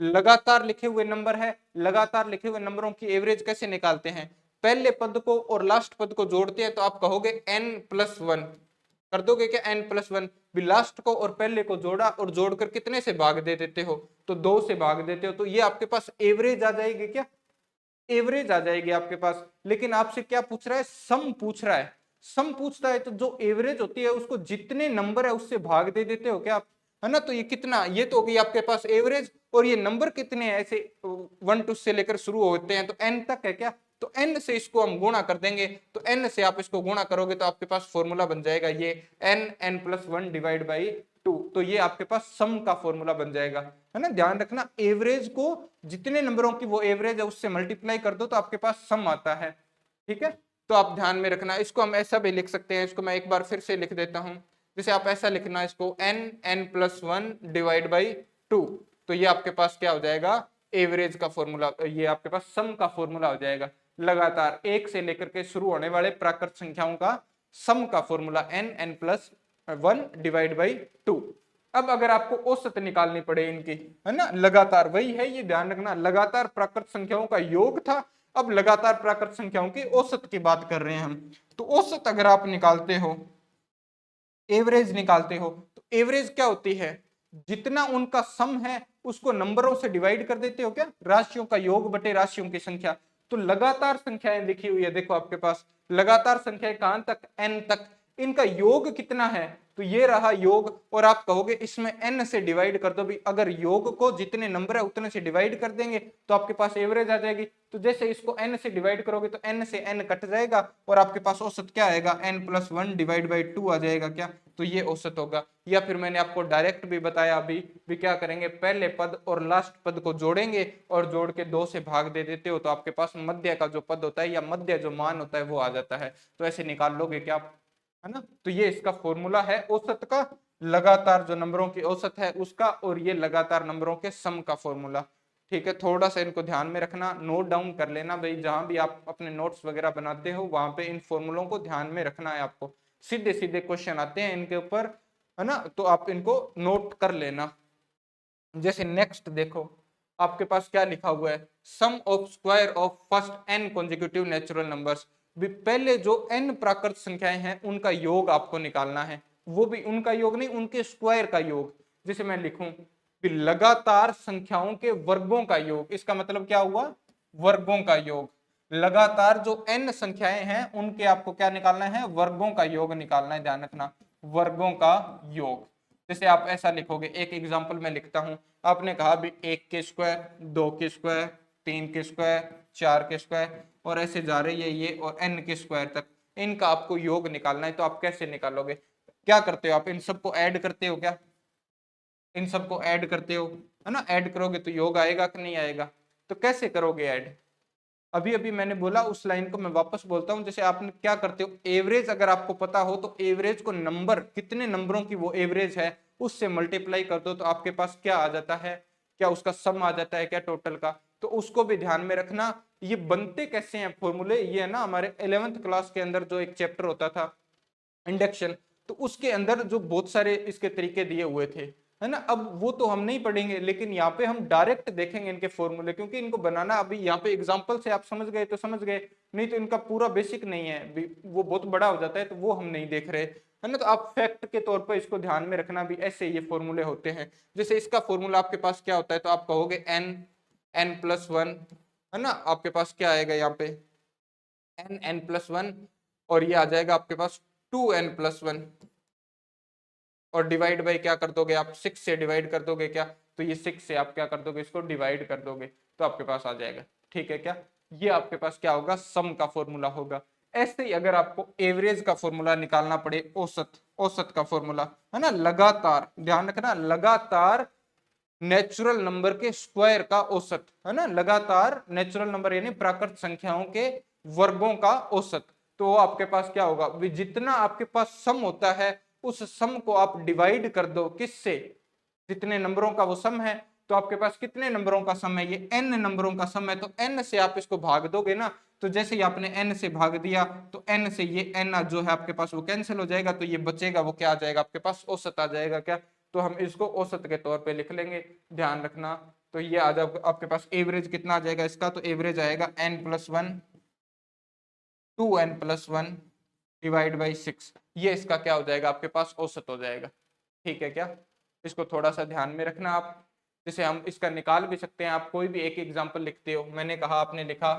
Speaker 1: लगातार लिखे हुए नंबर है, लगातार लिखे हुए नंबरों की एवरेज कैसे निकालते हैं, पहले पद को और लास्ट पद को जोड़ते हैं, तो आप कहोगे n+1, कर दोगे क्या n+1, भी लास्ट को और पहले को जोड़ा और जोड़कर कितने से भाग दे देते हो, तो 2 से भाग देते हो, तो ये आपके पास एवरेज आ जाएगी क्या, एवरेज आ जाएगी आपके पास। लेकिन आपसे क्या पूछ रहा है, सम पूछ रहा है, सम पूछता है तो जो एवरेज होती है उसको जितने नंबर है उससे भाग दे देते हो क्या आप, है ना। तो ये कितना, ये तो होगी आपके पास एवरेज, और ये नंबर कितने हैं, ऐसे 1 2 से लेकर शुरू होते हैं तो n तक है क्या, तो n से इसको हम गुणा कर देंगे, तो n से आप इसको गुणा करोगे तो आपके पास फॉर्मूला बन जाएगा ये n+1 डिवाइड बाई 2, तो ये आपके पास सम का फॉर्मूला बन जाएगा, है ना। ध्यान रखना एवरेज को जितने नंबरों की वो एवरेज है उससे मल्टीप्लाई कर दो तो आपके पास सम आता है, ठीक है। तो आप ध्यान में रखना, इसको हम ऐसा भी लिख सकते हैं, इसको मैं एक बार फिर से लिख देता हूं, जैसे आप ऐसा लिखना इसको n+1 डिवाइड बाई 2, तो ये आपके पास क्या हो जाएगा, एवरेज का फॉर्मूला, ये आपके पास सम का फॉर्मूला हो जाएगा। लगातार एक से लेकर के शुरू होने वाले प्राकृत संख्याओं का सम का फॉर्मूला n+1 डिवाइड बाई 2। अब अगर आपको औसत निकालनी पड़े इनकी, है ना, लगातार वही है, ये ध्यान रखना, लगातार प्राकृत संख्याओं का योग था, अब लगातार प्राकृत संख्याओं की औसत की बात कर रहे हैं हम। तो औसत अगर आप निकालते हो, एवरेज निकालते हो, तो एवरेज क्या होती है, जितना उनका सम है उसको नंबरों से डिवाइड कर देते हो क्या, राशियों का योग बटे राशियों की संख्या। तो लगातार संख्याएं लिखी हुई है, देखो आपके पास लगातार संख्याएं कहां तक, n तक, इनका योग कितना है, तो ये रहा योग, और आप कहोगे इसमें n से डिवाइड कर दो भी, अगर योग को जितने नंबर है उतने से डिवाइड कर देंगे तो आपके पास एवरेज आ जाएगी। तो जैसे इसको n से डिवाइड करोगे तो n से n कट जाएगा और आपके पास औसत क्या आएगा, n+1 डिवाइड बाई 2 आ जाएगा क्या, तो ये औसत होगा। या फिर मैंने आपको डायरेक्ट भी बताया अभी भी, क्या करेंगे, पहले पद और लास्ट पद को जोड़ेंगे और जोड़ के 2 से भाग दे देते हो तो आपके पास मध्य का जो पद होता है या मध्य जो मान होता है वो आ जाता है। तो ऐसे निकाल लोगे क्या आप, है ना। तो ये इसका फॉर्मूला है औसत का, लगातार जो नंबरों की औसत है उसका, और ये लगातार नंबरों के सम का फॉर्मूला। ठीक है, थोड़ा सा इनको ध्यान में रखना, नोट डाउन कर लेना भाई, जहां भी आप अपने नोट्स वगैरह बनाते हो वहां पे इन फॉर्मूलों को ध्यान में रखना है आपको। सीधे सीधे क्वेश्चन आते हैं इनके ऊपर, है ना, तो आप इनको नोट कर लेना। जैसे नेक्स्ट देखो, आपके पास क्या लिखा हुआ है, sum of square of first n consecutive natural numbers. भी पहले जो n प्राकृत संख्याएं हैं उनका योग आपको निकालना है, वो भी उनका योग नहीं, उनके स्क्वायर का योग। जैसे मैं लिखूं कि लगातार संख्याओं के वर्गों का योग, इसका मतलब क्या हुआ, वर्गों का योग। लगातार जो n संख्याएं हैं उनके आपको क्या निकालना है, वर्गों का योग निकालना है, ध्यान रखना, वर्गों का योग। जैसे आप ऐसा लिखोगे, एक एग्जांपल मैं लिखता हूं, आपने कहा भी 1 के स्क्वायर, 2 के स्क्वायर, 3 के स्क्वायर, 4 के स्क्वायर, और ऐसे जा रही है ये, और n के स्क्वायर तक, इनका आपको योग निकालना है। तो आप कैसे निकालोगे, क्या करते हो आप, इन सबको ऐड करते हो क्या, इन सबको ऐड करते हो, है ना, ऐड करोगे तो योग आएगा कि नहीं आएगा। तो कैसे करोगे ऐड, अभी अभी मैंने बोला उस लाइन को मैं वापस बोलता हूं। जैसे आपने क्या करते हो, एवरेज अगर आपको पता हो तो एवरेज को नंबर, कितने नंबरों की वो एवरेज है उससे मल्टीप्लाई कर दो तो आपके पास क्या आ जाता है, क्या उसका सम आ जाता है क्या टोटल का। तो उसको भी ध्यान में रखना। ये बनते कैसे हैं फॉर्मूले, ये है ना हमारे 11th क्लास के अंदर जो एक चैप्टर होता था इंडक्शन, तो उसके अंदर जो बहुत सारे इसके तरीके दिए हुए थे, है ना। अब वो तो हम नहीं पढ़ेंगे, लेकिन यहाँ पे हम डायरेक्ट देखेंगे इनके फॉर्मूले, क्योंकि इनको बनाना अभी यहाँ पे एग्जांपल से आप समझ गए तो समझ गए, नहीं तो इनका पूरा बेसिक नहीं है, वो बहुत बड़ा हो जाता है, तो वो हम नहीं देख रहे, है ना। तो आप फैक्ट के तौर पर इसको ध्यान में रखना भी, ऐसे ये फॉर्मूले होते हैं। जैसे इसका फॉर्मूला आपके पास क्या होता है, तो आप कहोगे n+1, है ना, आपके पास क्या आएगा यहाँ पे n+1, और ये आ जाएगा आपके पास 2n+1, और डिवाइड बाई क्या कर दोगे आप, 6 से डिवाइड कर दोगे क्या, तो ये 6 से आप क्या कर दोगे, इसको डिवाइड कर दोगे तो आपके पास आ जाएगा। ठीक है क्या, ये आपके पास क्या होगा, सम का फॉर्मूला होगा। ऐसे ही अगर आपको एवरेज का फॉर्मूला निकालना पड़े, औसत, औसत का फॉर्मूला, है ना, लगातार, ध्यान रखना, लगातार नेचुरल नंबर के स्क्वायर का औसत, है ना, लगातार नेचुरल नंबर यानी प्राकृत संख्याओं के वर्गों का औसत। तो आपके पास क्या होगा, जितना आपके पास सम होता है उस सम को आप डिवाइड कर दो किससे, जितने नंबरों का वो सम है, तो आपके पास कितने नंबरों का सम है, ये n नंबरों का सम है, तो n से आप इसको भाग दोगे ना, तो जैसे ही आपने n से भाग दिया तो n से ये n जो है आपके पास वो कैंसिल हो जाएगा, तो ये बचेगा वो क्या आ जाएगा, आपके पास औसत आ जाएगा क्या, तो हम इसको औसत के तौर पे लिख लेंगे, ध्यान रखना। तो ये आ जाएगा आपके पास एवरेज कितना आ जाएगा इसका, तो एवरेज आएगा n+1, 2n+1 डिवाइड बाई 6, ये इसका क्या हो जाएगा, आपके पास औसत हो जाएगा। ठीक है क्या, इसको थोड़ा सा ध्यान में रखना आप। जैसे हम इसका निकाल भी सकते हैं, आप कोई भी एक एग्जांपल लिखते हो, मैंने कहा आपने लिखा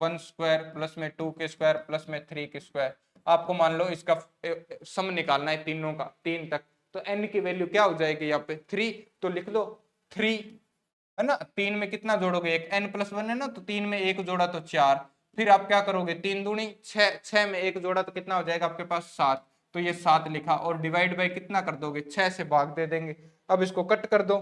Speaker 1: 1 स्क्वायर प्लस में 2 के स्क्वायर प्लस में 3 के स्क्वायर, आपको मान लो इसका सम निकालना है तीनों का, 3 तक, तो n की वैल्यू क्या हो जाएगी यहाँ पे 3, तो लिख लो 3, है ना। 3 में कितना जोड़ोगे, एक n+1 है ना, तो 3 में 1 जोड़ा तो 4, फिर आप क्या करोगे 3 दूनी 6, 6 में 1 जोड़ा तो कितना हो जाएगा आपके पास 7, तो ये 7 लिखा, और डिवाइड बाई कितना कर दोगे, 6 से भाग दे देंगे। अब इसको कट कर दो,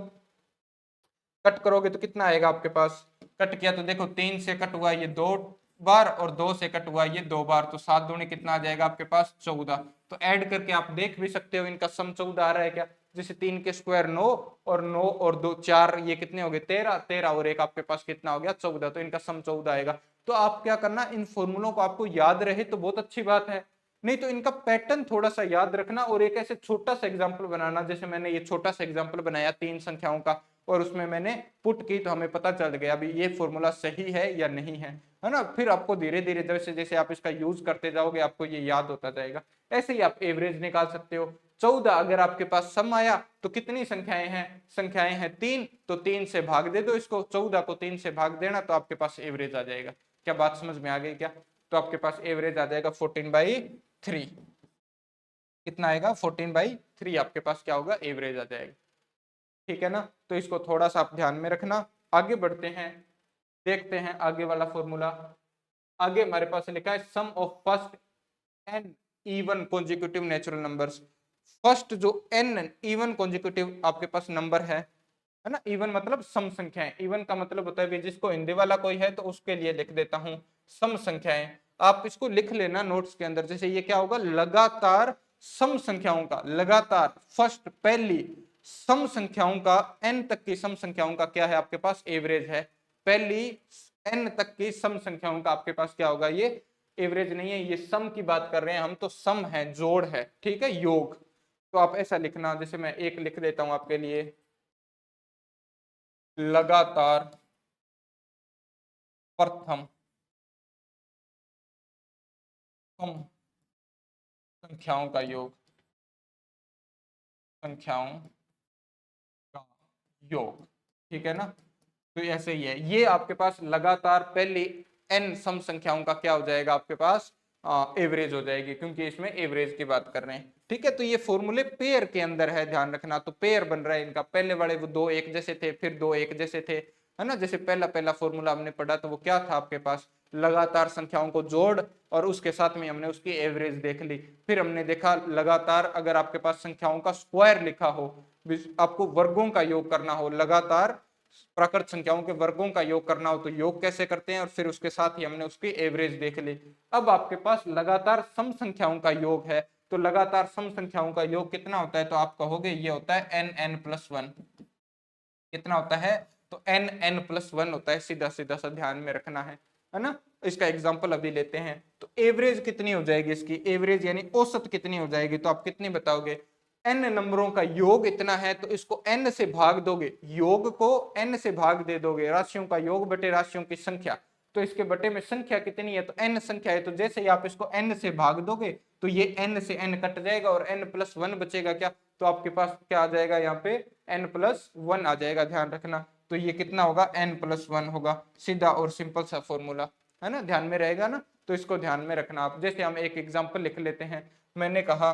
Speaker 1: कट करोगे तो कितना आएगा आपके पास, कट किया तो देखो 3 से कट हुआ ये 2 बार, और 2 से कट हुआ ये 2 बार, तो 7 दूनी कितना आ जाएगा आपके पास 14। तो ऐड करके आप देख भी सकते हो इनका सम 14 आ रहा है क्या, जैसे 3 के स्क्वायर 9 और 9 और 2 4 ये कितने हो गए 13, 13 और एक आपके पास कितना हो गया 14, तो इनका सम 14 आएगा। तो आप क्या करना, इन फॉर्मूलों को आपको याद रहे तो बहुत अच्छी बात है, नहीं तो इनका पैटर्न थोड़ा सा याद रखना और एक ऐसे छोटा सा एग्जाम्पल बनाना। जैसे मैंने ये छोटा सा एग्जाम्पल बनाया 3 संख्याओं का और उसमें मैंने पुट की तो हमें पता चल गया अभी ये फॉर्मूला सही है या नहीं है ना। फिर आपको धीरे धीरे जैसे जैसे आप इसका यूज करते जाओगे आपको ये याद होता जाएगा। ऐसे ही आप एवरेज निकाल सकते हो। 14 अगर आपके पास सम आया तो कितनी संख्याएं हैं, संख्याएं हैं 3, तो 3 से भाग दे दो इसको, 14 को 3 से भाग देना तो आपके पास एवरेज आ जाएगा। क्या बात समझ में आ गई क्या? तो आपके पास एवरेज आ जाएगा 14/3। कितना आएगा 14/3 आपके पास क्या होगा एवरेज आ जाएगा। ठीक है ना, तो इसको थोड़ा सा आप ध्यान में रखना। आगे बढ़ते हैं, देखते हैं आगे वाला फॉर्मूला। आगे हमारे पास लिखा है sum of first n even consecutive natural numbers. First जो एन इवन कॉन्जिक्यूटिव आपके पास नंबर है ना, इवन मतलब सम संख्याएं, इवन का मतलब होता है जिसको हिंदी वाला कोई है तो उसके लिए लिख देता हूं सम संख्याएं। आप इसको लिख लेना नोट्स के अंदर, जैसे ये क्या होगा लगातार सम संख्याओं का, लगातार फर्स्ट पहली सम संख्याओं का, एन तक की सम संख्याओं का क्या है आपके पास एवरेज है। पहली एन तक की सम संख्याओं का आपके पास क्या होगा, ये एवरेज नहीं है, ये सम की बात कर रहे हैं हम, तो सम है जोड़ है, ठीक है योग। तो आप ऐसा लिखना, जैसे मैं एक लिख देता हूं आपके लिए, लगातार प्रथम सम संख्याओं का योग, संख्याओं का योग, ठीक है ना। तो ऐसे ही है, ये आपके पास लगातार पहली एन सम संख्याओं का क्या हो जाएगा आपके पास एवरेज हो जाएगी, क्योंकि इसमें एवरेज की बात कर रहे हैं। ठीक है, तो ये फॉर्मूले पेयर के अंदर है, ध्यान रखना। तो पेयर बन रहा है इनका, पहले वाले वो दो एक जैसे थे, फिर दो एक जैसे थे, है ना। जैसे पहला पहला फॉर्मूला हमने पढ़ा तो वो क्या था आपके पास, लगातार संख्याओं को जोड़ और उसके साथ में हमने उसकी एवरेज देख ली। फिर हमने देखा लगातार अगर आपके पास संख्याओं का स्क्वायर लिखा हो, आपको वर्गों का योग करना हो, लगातार प्राकृत संख्याओं के वर्गों का योग करना हो तो योग कैसे करते हैं, और फिर उसके साथ ही हमने उसकी एवरेज देख ली। अब आपके पास लगातार सम संख्याओं का योग है, तो लगातार सम संख्याओं का योग कितना होता है, तो आप कहोगे ये होता है एन एन प्लस वन। कितना होता है, तो एन एन प्लस वन होता है, सीधा सीधा सा ध्यान में रखना है ना। इसका एग्जाम्पल अभी लेते हैं, तो एवरेज कितनी हो जाएगी इसकी, एवरेज यानी औसत कितनी हो जाएगी, तो आप कितनी बताओगे, एन नंबरों का योग इतना है तो इसको एन से भाग दोगे, योग को एन से भाग दे दोगे, राशियों का योग बटे राशियों की संख्या, तो इसके बटे में संख्या कितनी है, तो एन संख्या है, तो जैसे ही आप इसको एन से भाग दोगे तो ये एन से एन कट जाएगा और एन प्लस वन बचेगा क्या, तो आपके पास क्या आ जाएगा यहाँ पे एन प्लस वन आ जाएगा, ध्यान रखना। तो ये कितना होगा एन प्लस वन होगा, सीधा और सिंपल सा फॉर्मूला, है ना, ध्यान में रहेगा ना। तो इसको ध्यान में रखना आप। जैसे हम एक एग्जांपल लिख लेते हैं, मैंने कहा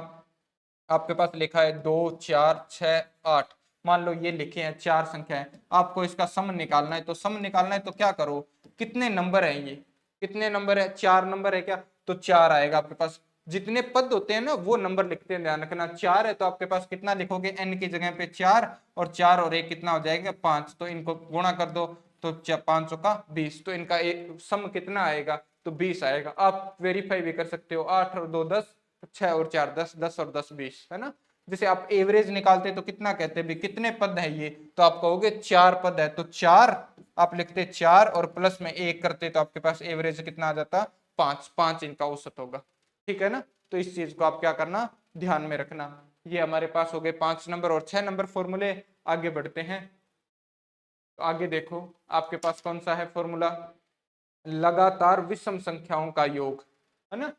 Speaker 1: आपके पास लिखा है 2 4 6 8, मान लो ये लिखे हैं चार संख्याएं, आपको इसका सम निकालना है, तो सम निकालना है तो क्या करो, कितने नंबर है ये, कितने नंबर है, चार नंबर है क्या, तो चार आएगा आपके पास। जितने पद होते हैं ना वो नंबर लिखते हैं, ध्यान रखना। चार है तो आपके पास कितना लिखोगे, एन की जगह पे चार, और चार और एक कितना हो जाएगा पांच, तो इनको गुणा कर दो, तो पांचों का 20, तो इनका एक सम कितना आएगा, तो 20 आएगा। आप वेरीफाई भी कर सकते हो, 8 और 2 10, 6 और 4 10, 10 और 10 20, है ना। जैसे आप एवरेज निकालते तो कितना कहते भी, कितने पद है ये, तो आप कहोगे चार पद है, तो चार आप लिखते चार और प्लस में एक करते तो आपके पास एवरेज कितना आ जाता, पांच, पांच इनका औसत होगा। ठीक है ना, तो इस चीज को आप क्या करना, ध्यान में रखना। ये हमारे पास हो गए 5 नंबर और 6 नंबर फॉर्मूले। आगे बढ़ते हैं, तो आगे देखो आपके पास कौन सा है फॉर्मूला, लगातार विषम संख्याओं का योग, है ना,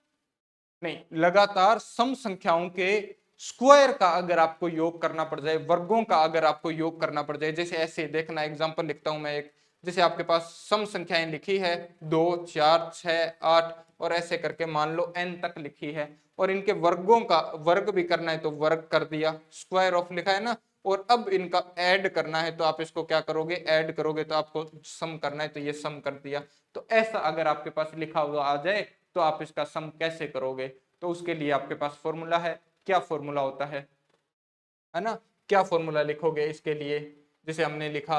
Speaker 1: नहीं, लगातार सम संख्याओं के स्क्वायर का अगर आपको योग करना पड़ जाए, वर्गों का अगर आपको योग करना पड़ जाए, जैसे ऐसे देखना, एग्जांपल लिखता हूं मैं एक, जैसे आपके पास सम संख्याएं लिखी है 2 4 6 8 और ऐसे करके मान लो एन तक लिखी है, और इनके वर्गों का वर्ग भी करना है तो वर्ग कर दिया, स्क्वायर ऑफ लिखा है ना, और अब इनका ऐड करना है तो आप इसको क्या करोगे, ऐड करोगे, तो आपको सम करना है तो ये सम कर दिया। तो ऐसा अगर आपके पास लिखा हुआ आ जाए तो आप इसका सम कैसे करोगे, तो उसके लिए आपके पास फॉर्मूला है। क्या फॉर्मूला होता है ना, क्या फॉर्मूला लिखोगे इसके लिए, जैसे हमने लिखा,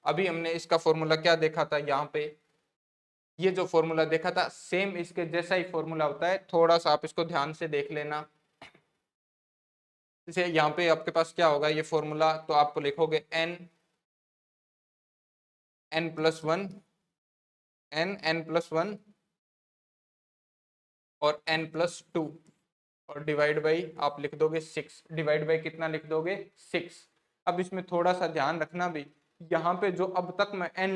Speaker 1: अभी हमने इसका फॉर्मूला क्या देखा था यहाँ पे, ये जो फॉर्मूला देखा था सेम इसके जैसा ही फॉर्मूला होता है, थोड़ा सा आप इसको ध्यान से देख लेना। जैसे यहाँ पे आपके पास क्या होगा ये फॉर्मूला, तो आपको लिखोगे n+1 n+1 और n+2 और डिवाइड बाई आप लिख दोगे 6, डिवाइड बाई कितना लिख दोगे 6। अब इसमें थोड़ा सा ध्यान रखना भी, यहाँ पे जो अब तक मैं n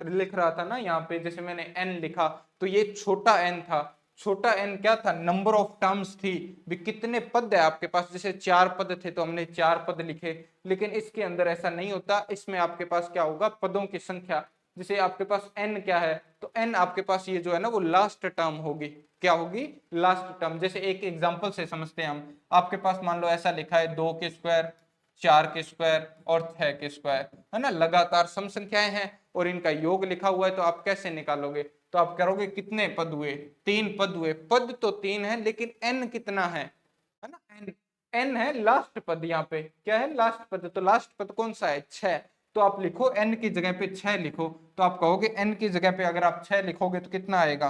Speaker 1: लिख रहा था ना, यहाँ पे जैसे मैंने n लिखा तो ये छोटा n था। छोटा n क्या था, नंबर ऑफ टर्म्स थी भी, कितने पद है आपके पास, जैसे 4 पद थे तो हमने 4 पद लिखे। लेकिन इसके अंदर ऐसा नहीं होता, इसमें आपके पास क्या होगा, पदों की संख्या। जैसे आपके पास n क्या है, तो n आपके पास ये जो है ना वो लास्ट टर्म होगी। क्या होगी, लास्ट टर्म। जैसे एक एग्जांपल से समझते हैं हम, आपके पास मान लो ऐसा लिखा है 2 के स्क्वायर, 4 के स्क्वायर और 6 के स्क्वायर, है ना, लगातार सम संख्याएं हैं और इनका योग लिखा हुआ है। तो आप कैसे निकालोगे, तो आप करोगे कितने पद हुए, 3 पद हुए। पद तो 3 है लेकिन n कितना है ना, n है लास्ट पद। यहाँ पे क्या है, लास्ट पद। तो लास्ट पद कौन सा है, 6। तो आप लिखो n की जगह पे 6 लिखो। तो आप कहोगे n की जगह पे अगर आप 6 लिखोगे तो कितना आएगा,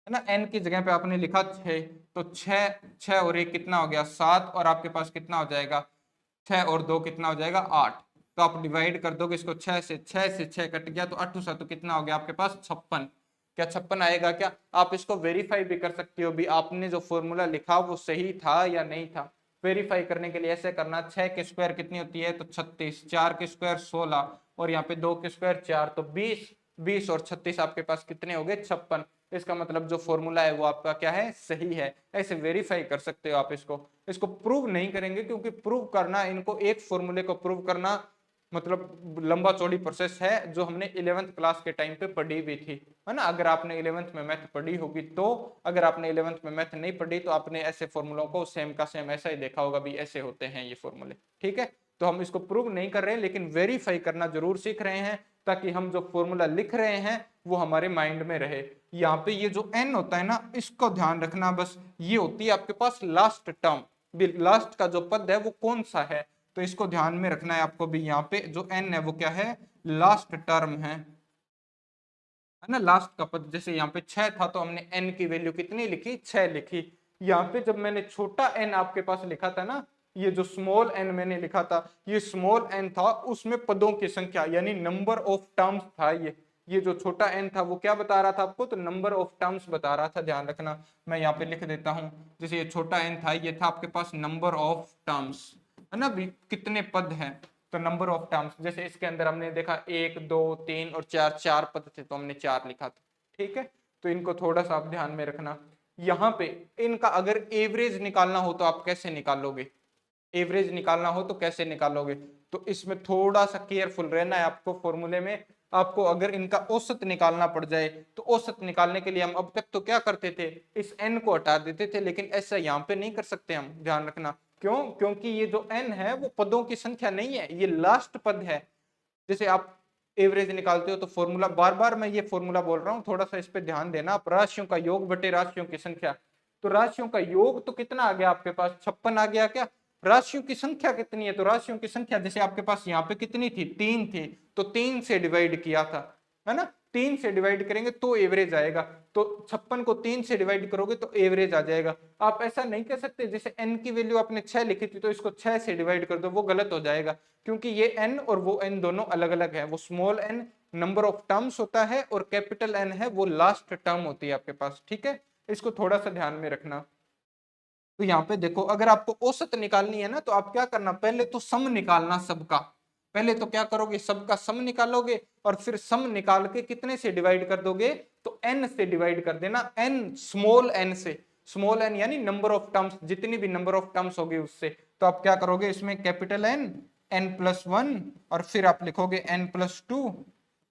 Speaker 1: है ना, n की जगह पे आपने लिखा 6, तो 6 6 और 1 कितना हो गया 7, और आपके पास कितना हो जाएगा 6 और 2 कितना हो जाएगा 8। तो आप डिवाइड कर दोगे इसको 6 से, 6 से 6 कट गया तो 8 7 तो कितना हो गया आपके पास 56। क्या 56 आएगा क्या, आप इसको वेरीफाई भी कर सकते हो भी आपने जो फॉर्मूला लिखा वो सही था या नहीं था। वेरीफाई करने के लिए ऐसे करना, 6 के स्क्वायर कितनी होती है तो 36, 4 के स्क्वायर 16 और यहाँ पे 2 के स्क्वायर 4, तो 20, 20 और 36 आपके पास कितने हो गए 56। इसका मतलब जो फॉर्मूला है वो आपका क्या है, सही है। ऐसे वेरीफाई कर सकते हो आप इसको। इसको प्रूव नहीं करेंगे क्योंकि प्रूव करना, इनको एक फॉर्मूले को प्रूव करना मतलब लंबा चौड़ी प्रोसेस है, जो हमने 11th क्लास के टाइम पे पढ़ी भी थी, है ना। अगर आपने 11th में मैथ पढ़ी होगी तो, अगर आपने 11th में मैथ नहीं पढ़ी तो आपने ऐसे फॉर्मूलों को सेम का सेम ऐसा ही देखा होगा भी, ऐसे होते हैं ये फॉर्मूले, ठीक है। तो हम इसको प्रूव नहीं कर रहे हैं लेकिन वेरीफाई करना जरूर सीख रहे हैं, ताकि हम जो फॉर्मूला लिख रहे हैं वो हमारे माइंड में रहे। यहाँ पे ये जो n होता है ना, इसको ध्यान रखना बस, ये होती है आपके पास लास्ट टर्म। लास्ट का जो पद है वो कौन सा है, तो इसको ध्यान में रखना है आपको भी। यहाँ पे जो n है वो क्या है, लास्ट टर्म है ना, लास्ट का पद। जैसे यहाँ पे 6 था तो हमने n की वैल्यू कितनी लिखी, 6 लिखी। यहाँ पे जब मैंने छोटा n आपके पास लिखा था ना, ये जो स्मॉल n मैंने लिखा था, ये स्मॉल n था, उसमें पदों की संख्या यानी नंबर ऑफ टर्म्स था। ये जो छोटा n था वो क्या बता रहा था आपको, तो नंबर ऑफ टर्म्स बता रहा था, ध्यान रखना। मैं यहाँ पे लिख देता हूँ, जैसे ये छोटा n था, ये था आपके पास नंबर ऑफ टर्म्स, है ना भी, कितने पद हैं, तो नंबर ऑफ टर्म्स। जैसे इसके अंदर हमने देखा 1 2 3 और 4, 4 पद थे तो हमने 4 लिखा था, ठीक है। तो इनको थोड़ा सा आप ध्यान में रखना। यहाँ पे इनका अगर एवरेज निकालना हो तो आप कैसे निकालोगे, एवरेज निकालना हो तो कैसे निकालोगे, तो इसमें थोड़ा सा केयरफुल रहना है आपको फॉर्मूले में। आपको अगर इनका औसत निकालना पड़ जाए तो औसत निकालने के लिए हम अब तक तो क्या करते थे, इस n को हटा देते थे, लेकिन ऐसा यहाँ पे नहीं कर सकते हम, ध्यान रखना। क्यों, क्योंकि ये जो n है वो पदों की संख्या नहीं है, ये लास्ट पद है। जैसे आप एवरेज निकालते हो तो फॉर्मूला, बार बार मैं ये फॉर्मूला बोल रहा हूँ, थोड़ा सा इस पे ध्यान देना। आप राशियों का योग बटे राशियों की संख्या, तो राशियों का योग तो कितना आ गया आपके पास 56 आ गया क्या, राशियों की संख्या कितनी है, तो राशियों की संख्या जैसे आपके पास यहाँ पे कितनी थी 3 थी, तो 3 से डिवाइड किया था, है ना। 3 से डिवाइड करेंगे तो एवरेज आएगा, तो 56 को 3 से डिवाइड करोगे तो एवरेज आ जाएगा। आप ऐसा नहीं कह सकते जैसे n की वैल्यू आपने 6 लिखी थी तो इसको 6 से डिवाइड कर दो, वो गलत हो जाएगा। क्योंकि ये n और वो n दोनों अलग अलग है। वो small n number of terms होता है और कैपिटल n है वो लास्ट टर्म होती है आपके पास, ठीक है। इसको थोड़ा सा ध्यान में रखना। तो यहाँ पे देखो, अगर आपको औसत निकालनी है ना तो आप क्या करना, पहले तो सम निकालना सबका। पहले तो क्या करोगे, सबका सम निकालोगे और फिर सम निकाल के कितने से डिवाइड कर दोगे, तो n से डिवाइड कर देना, n स्मॉल n से। स्मॉल n यानी नंबर ऑफ टर्म्स, जितनी भी नंबर ऑफ टर्म्स होगी उससे। तो आप क्या करोगे, इसमें कैपिटल n, n+1 और फिर आप लिखोगे n+2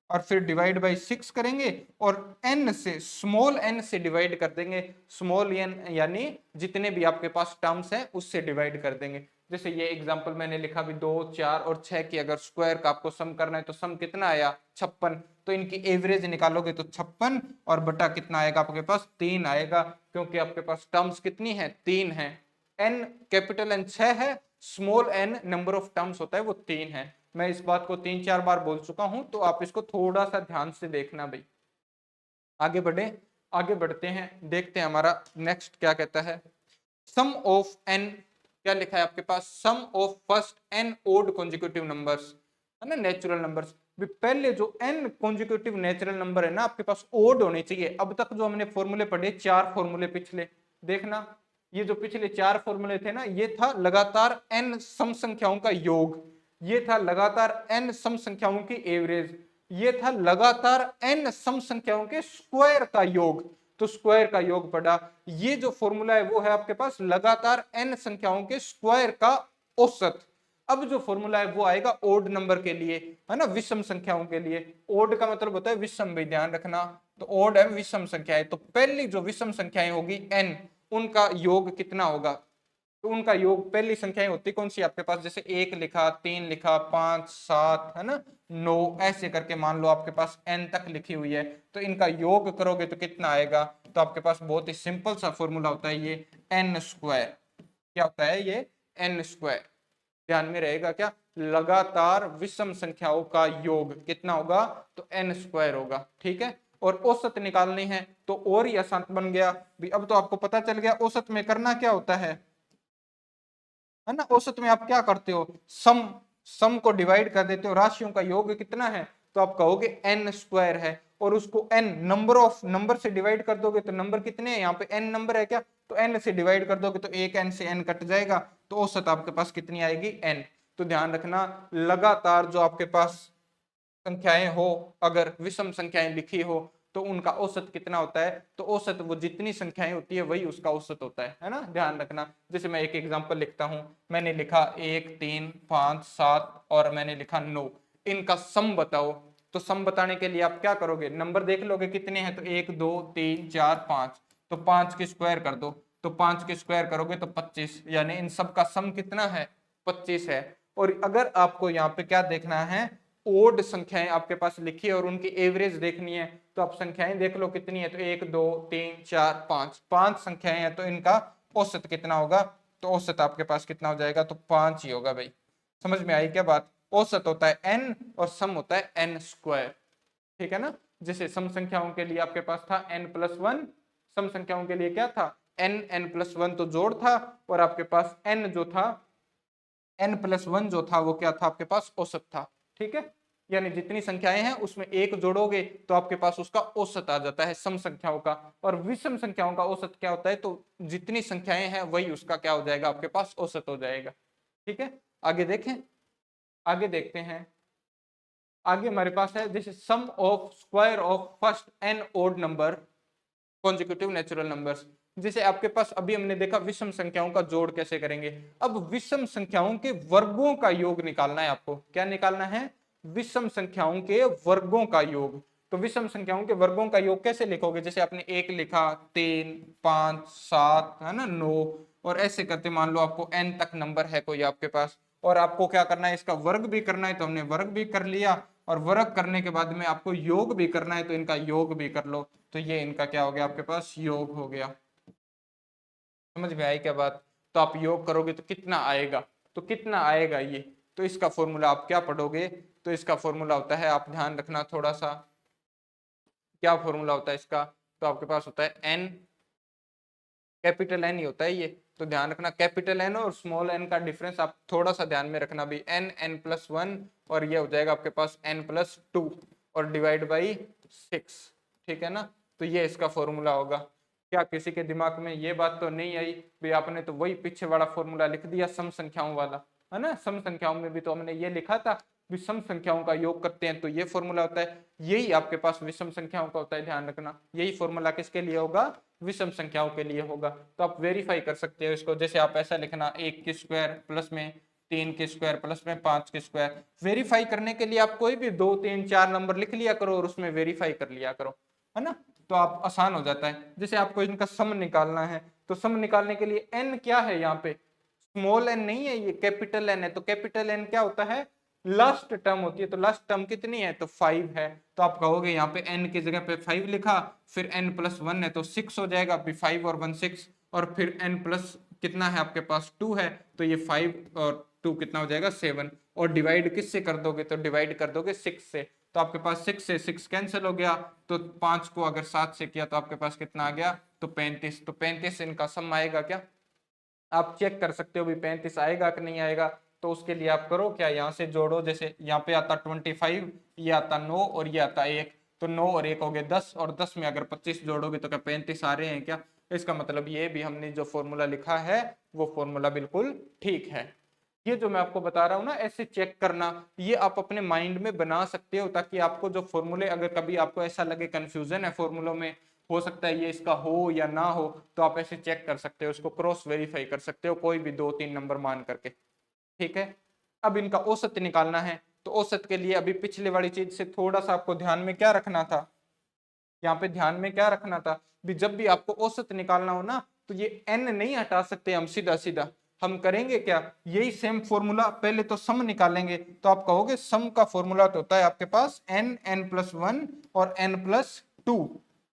Speaker 1: और फिर डिवाइड बाई 6 करेंगे और n से, स्मॉल n से डिवाइड कर देंगे। स्मॉल n यानी जितने भी आपके पास टर्म्स हैं उससे डिवाइड कर देंगे। जैसे ये एग्जांपल मैंने लिखा भी 2 4 और 6 की अगर स्क्वायर का आपको सम करना है तो सम कितना आया 56, तो इनकी एवरेज निकालोगे तो 56 और बटा कितना आएगा आपके पास 3 आएगा, क्योंकि आपके पास टर्म्स कितनी है 3 है। n कैपिटल N 6 है, small n number of terms होता है वो 3 है। मैं इस बात को 3 4 बार बोल चुका हूं, तो आप इसको थोड़ा सा ध्यान से देखना भाई। आगे बढ़े, आगे बढ़ते हैं, देखते हैं हमारा नेक्स्ट क्या कहता है। सम ऑफ n क्या लिखा है आपके पास, sum of first n odd consecutive numbers, है ना, नेचुरल नंबर्स। पहले जो n कॉन्जिक्यूटिव नेचुरल नंबर है ना आपके पास ओड होने चाहिए। अब तक जो हमने फॉर्मूले पढ़े, 4 फॉर्मूले पिछले, देखना ये जो पिछले 4 फॉर्मूले थे ना, ये था लगातार n सम संख्याओं का योग, ये था लगातार n सम संख्याओं की एवरेज, ये था लगातार n सम संख्याओं के स्क्वायर का योग, तो स्क्वायर का योग पड़ा। ये जो फॉर्मूला है वो है आपके पास लगातार n संख्याओं के स्क्वायर का औसत। अब जो फॉर्मूला है वो आएगा ओड नंबर के लिए, है ना, विषम संख्याओं के लिए। ओड का मतलब होता है विषम, भी ध्यान रखना, तो ओड है विषम संख्याएं। तो पहली जो विषम संख्याएं होगी n, उनका योग कितना होगा, तो उनका योग, पहली संख्याएं होती कौन सी आपके पास, जैसे 1 लिखा, 3 लिखा, 5, 7, है ना, 9, ऐसे करके मान लो आपके पास n तक लिखी हुई है, तो इनका योग करोगे तो कितना आएगा। तो आपके पास बहुत ही सिंपल सा फॉर्मूला होता है ये n स्क्वायर। क्या होता है ये, n स्क्वायर, ध्यान में रहेगा क्या, लगातार विषम संख्याओं का योग कितना होगा, तो n स्क्वायर होगा, ठीक है। और औसत निकालनी है तो और ही आसान बन गया भी, अब तो आपको पता चल गया औसत में करना क्या होता है ना। औसत में आप क्या करते हो, सम, सम को डिवाइड कर देते हो, राशियों का योग कितना है, तो आप कहोगे n स्क्वायर है, और उसको n नंबर ऑफ नंबर से डिवाइड कर दोगे तो नंबर कितने हैं, यहाँ पे n नंबर है क्या, तो n से डिवाइड कर दोगे तो एक n से n कट जाएगा, तो औसत आपके पास कितनी आएगी, n। तो ध्यान रखना, लगातार जो आपके पास संख्याएं हो, अगर विषम संख्याएं लिखी हो, तो उनका औसत कितना होता है, तो औसत वो जितनी संख्याएं होती है वही उसका औसत होता है ना, ध्यान रखना। जैसे मैं एक एग्जांपल लिखता हूं, मैंने लिखा 1, 3, 5, 7 और मैंने लिखा 9, इनका सम बताओ। तो सम बताने के लिए आप क्या करोगे, नंबर देख लोगे कितने हैं, तो 1, 2, 3, 4, 5, तो 5 के स्क्वायर कर दो, तो 5 के स्क्वायर करोगे तो 25, यानी इन सब का सम कितना है, 25 है। और अगर आपको यहाँ पे क्या देखना है, ओड संख्याएं आपके पास लिखी है और उनकी एवरेज देखनी है, तो आप संख्याएं देख लो कितनी है, तो 1, 2, 3, 4, 5, 5 संख्याएं हैं, तो इनका औसत कितना होगा, तो औसत आपके पास कितना हो जाएगा, तो 5 ही होगा भाई। समझ में आई क्या बात, औसत होता है n और सम होता है n स्क्वायर, ठीक है ना। जैसे सम संख्याओं के लिए आपके पास था n+1, सम संख्याओं के लिए क्या था, n+1 तो जोड़ था, और आपके पास n जो था, n+1 जो था वो क्या था आपके पास, औसत था, ठीक है। यानी जितनी संख्याएं हैं उसमें एक जोड़ोगे तो आपके पास उसका औसत आ जाता है सम संख्याओं का। और विषम संख्याओं का औसत क्या होता है, तो जितनी संख्याएं हैं वही उसका क्या हो जाएगा, आपके पास औसत हो जाएगा, ठीक है। आगे देखें, आगे देखते हैं, आगे हमारे पास है जैसे sum of square of first n odd number consecutive natural numbers. जैसे आपके पास अभी हमने देखा विषम संख्याओं का जोड़ कैसे करेंगे, अब विषम संख्याओं के वर्गों का योग निकालना है आपको। क्या निकालना है, विषम संख्याओं के वर्गों का योग। तो विषम संख्याओं के वर्गों का योग कैसे लिखोगे, जैसे आपने 1 लिखा, 3, 5, 7, है ना, 9, और ऐसे करते मान लो आपको n तक नंबर है कोई आपके पास, और आपको क्या करना है, इसका वर्ग भी करना है, तो हमने वर्ग भी कर लिया, और वर्ग करने के बाद में आपको योग भी करना है, तो इनका योग भी कर लो, तो ये इनका क्या हो गया, आपके पास योग हो गया। समझ में आई क्या बात, तो आप योग करोगे तो कितना आएगा, तो कितना आएगा ये, तो इसका फॉर्मूला आप क्या पढ़ोगे, तो इसका फॉर्मूला होता है, आप ध्यान रखना थोड़ा सा, क्या फॉर्मूला होता है इसका, तो आपके पास होता है एन, कैपिटल एन ही होता है ये, तो ध्यान रखना कैपिटल एन और स्मॉल एन का डिफरेंस आप थोड़ा सा ध्यान में रखना भी, एन, n+1, और ये हो जाएगा आपके पास n+2 और डिवाइड बाई 6, ठीक है ना। तो ये इसका फॉर्मूला होगा। क्या किसी के दिमाग में ये बात तो नहीं आई भी, आपने तो वही पीछे वाला फॉर्मूला लिख दिया सम संख्याओं वाला, है ना, सम संख्याओं में भी तो हमने ये लिखा था विषम संख्याओं का योग करते हैं तो ये फॉर्मूला होता है, यही आपके पास विषम संख्याओं का होता है, ध्यान रखना, यही फॉर्मूला किसके लिए होगा, विषम संख्याओं के लिए होगा। तो आप वेरीफाई कर सकते हो इसको, जैसे आप ऐसा लिखना 1 के स्क्वायर प्लस में 3 के स्क्वायर प्लस में 5 के स्क्वायर। वेरीफाई करने के लिए आप कोई भी 2, 3, 4 नंबर लिख लिया करो और उसमें वेरीफाई कर लिया करो, है ना, तो आप आसान हो जाता है। जैसे आपको इनका सम निकालना है, तो सम निकालने के लिए एन क्या है, यहाँ पे स्मॉल एन नहीं है, ये कैपिटल एन है, तो कैपिटल एन क्या होता है, लास्ट टर्म होती है, तो लास्ट टर्म कितनी है, तो 5 है, तो आप कहोगे यहाँ पे n की जगह पे 5 लिखा, फिर n+1 है तो 6 हो जाएगा, फिर 5 और 1 6, और फिर n प्लस कितना है आपके पास 2 है, तो ये 5 और 2 कितना हो जाएगा 7, और डिवाइड किससे कर दोगे, तो डिवाइड कर दोगे 6 से, तो आपके पास 6 से 6 कैंसिल हो गया, तो 5 को अगर 7 से किया तो आपके पास कितना आ गया, तो 35, तो 35 इनका सम आएगा क्या, आप चेक कर सकते हो भी 35 आएगा कि नहीं आएगा। तो उसके लिए आप करो क्या, यहाँ से जोड़ो, जैसे यहाँ पे आता 25, ये आता 9 और ये आता 1, तो 9 और 1 हो गए 10, और 10 में अगर 25 जोड़ोगे तो क्या 35 आ रहे हैं क्या। इसका मतलब ये भी हमने जो फॉर्मूला लिखा है वो फॉर्मूला बिल्कुल ठीक है। ये जो मैं आपको बता रहा हूँ ना ऐसे चेक करना, ये आप अपने माइंड में बना सकते हो, ताकि आपको जो फॉर्मूले, अगर कभी आपको ऐसा लगे कंफ्यूजन है फॉर्मूलों में, हो सकता है ये इसका हो या ना हो, तो आप ऐसे चेक कर सकते हो, उसको क्रॉस वेरीफाई कर सकते हो कोई भी 2-3 नंबर मान करके। ठीक है। अब इनका औसत निकालना है, तो औसत के लिए अभी पिछले वाली चीज से थोड़ा सा आपको ध्यान में क्या रखना था, यहाँ पे ध्यान में क्या रखना था भी, जब भी आपको औसत निकालना हो ना, तो ये n नहीं हटा सकते हम सीधा सीधा। हम करेंगे क्या, यही सेम फॉर्मूला, पहले तो सम निकालेंगे, तो आप कहोगे सम का फॉर्मूला तो होता है आपके पास n, n+1 और n+2,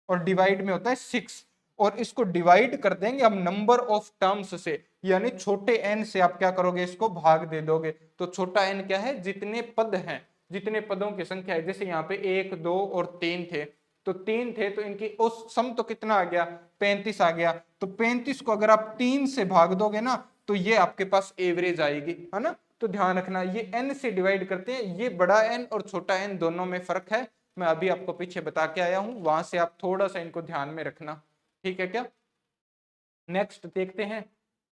Speaker 1: और डिवाइड में होता है 6, और इसको डिवाइड कर देंगे हम नंबर ऑफ टर्म्स से, यानी छोटे n से आप क्या करोगे, इसको भाग दे दोगे। तो छोटा n क्या है, जितने पद हैं, जितने पदों की संख्या है। जैसे यहाँ पे 1, 2 और 3 थे, तो 3 थे, तो इनकी उस सम तो कितना आ गया, 35 आ गया। तो 35 को अगर आप 3 से भाग दोगे ना, तो ये आपके पास एवरेज आएगी, है ना। तो ध्यान रखना, ये n से डिवाइड करते हैं, ये बड़ा n और छोटा n दोनों में फर्क है, मैं अभी आपको पीछे बता के आया हूं, वहां से आप थोड़ा सा इनको ध्यान में रखना। ठीक है क्या। नेक्स्ट देखते हैं।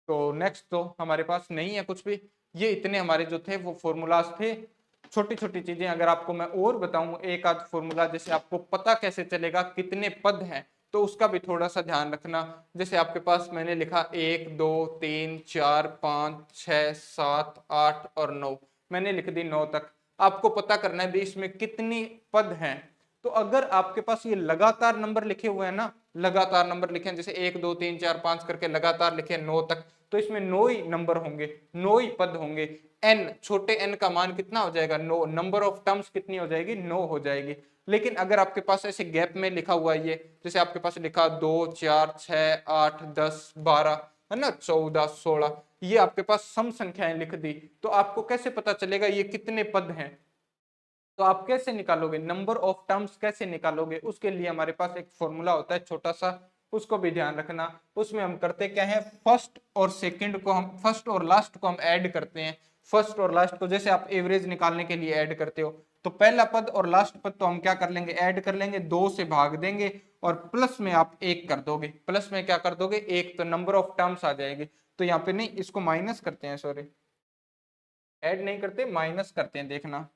Speaker 1: तो नेक्स्ट तो हमारे पास नहीं है कुछ भी, ये इतने हमारे जो थे वो फॉर्मूलाज थे। छोटी छोटी चीजें अगर आपको मैं और बताऊं, एक आध फॉर्मूला, जैसे आपको पता कैसे चलेगा कितने पद हैं, तो उसका भी थोड़ा सा ध्यान रखना। जैसे आपके पास मैंने लिखा 1, 2, 3, 4, 5, 6, 7, 8 और 9, मैंने लिख दी 9 तक। आपको पता करना है भी इसमें कितनी पद हैं। तो अगर आपके पास ये लगातार नंबर लिखे हुए हैं ना, लगातार नंबर लिखे हैं, जैसे 1, 2, 3, 4, 5 करके लगातार लिखे 9 तक, तो इसमें 9 ही नंबर होंगे, 9 ही पद होंगे। n, छोटे n का मान कितना हो जाएगा, 9, नंबर ऑफ टर्म्स कितनी हो जाएगी, 9 हो जाएगी। लेकिन अगर आपके पास ऐसे गैप में लिखा हुआ है ये, जैसे आपके पास लिखा 2, 4, 6, 8, 10, 12, है ना, 14, 16, ये आपके पास सम संख्याएं लिख दी, तो आपको कैसे पता चलेगा ये कितने पद हैं। तो आप कैसे निकालोगे, नंबर ऑफ टर्म्स कैसे निकालोगे, उसके लिए हमारे पास एक फॉर्मूला होता है छोटा सा, उसको भी ध्यान रखना। उसमें हम करते क्या है, फर्स्ट और सेकंड को हम, फर्स्ट और लास्ट को हम ऐड करते हैं। फर्स्ट और लास्ट को जैसे आप एवरेज निकालने के लिए ऐड करते हो, तो पहला पद और लास्ट पद तो हम क्या कर लेंगे, ऐड कर लेंगे, 2 से भाग देंगे, और प्लस में आप 1 कर दोगे। प्लस में क्या कर दोगे, 1, तो नंबर ऑफ टर्म्स आ जाएगी। तो यहाँ पे नहीं, इसको माइनस करते हैं, सॉरी, ऐड नहीं करते, माइनस करते हैं। देखना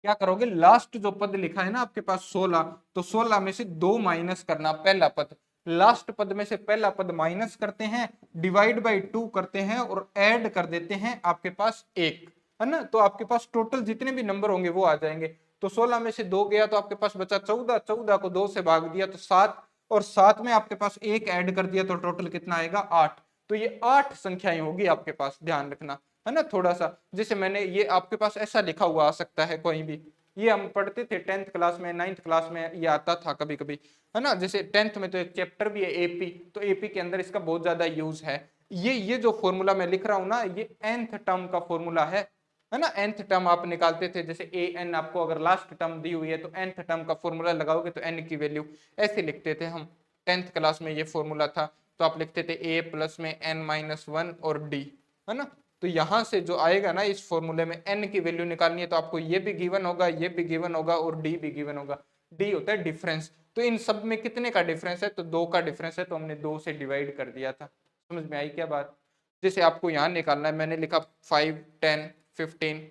Speaker 1: क्या करोगे, लास्ट जो पद लिखा है ना आपके पास 16, तो 16 में से 2 माइनस करना, पहला पद, लास्ट पद में से पहला पद माइनस करते हैं, डिवाइड बाई 2 करते हैं, और ऐड कर देते हैं आपके पास 1, है ना। तो आपके पास टोटल जितने भी नंबर होंगे वो आ जाएंगे। तो 16 में से 2 गया तो आपके पास बचा 14, 14 को 2 से भाग दिया तो 7, और 7 में आपके पास 1 ऐड कर दिया तो टोटल कितना आएगा, 8। तो ये 8 संख्याएं होगी आपके पास, ध्यान रखना, है ना। थोड़ा सा जैसे मैंने ये आपके पास ऐसा लिखा हुआ आ सकता है कोई भी, ये हम पढ़ते थे 10th क्लास में, 9th क्लास में, ये आता था कभी कभी, है ना। जैसे 10th में तो एक चैप्टर भी है एपी, तो एपी के अंदर इसका बहुत ज्यादा यूज है। ये जो फॉर्मूला मैं लिख रहा हूं ना, ये nth टर्म का फॉर्मूला है ना। nth टर्म आप निकालते थे, जैसे ए एन आपको अगर लास्ट टर्म दी हुई है तो nth टर्म का फॉर्मूला लगाओगे तो n की वैल्यू ऐसे लिखते थे हम। 10th क्लास में ये फॉर्मूला था, तो आप लिखते थे a प्लस में n-1 और d, है ना। तो यहां से जो आएगा ना इस फॉर्मूले में n की वैल्यू निकालनी है, तो आपको ये भी गिवन होगा, ये भी गिवन होगा, और d भी गिवन होगा। d होता है डिफरेंस। तो इन सब में कितने का डिफरेंस है, तो 2 का डिफरेंस है, तो हमने 2 से डिवाइड कर दिया था। समझ में आई क्या बात। जैसे आपको यहाँ निकालना है, मैंने लिखा 5, 10, 15,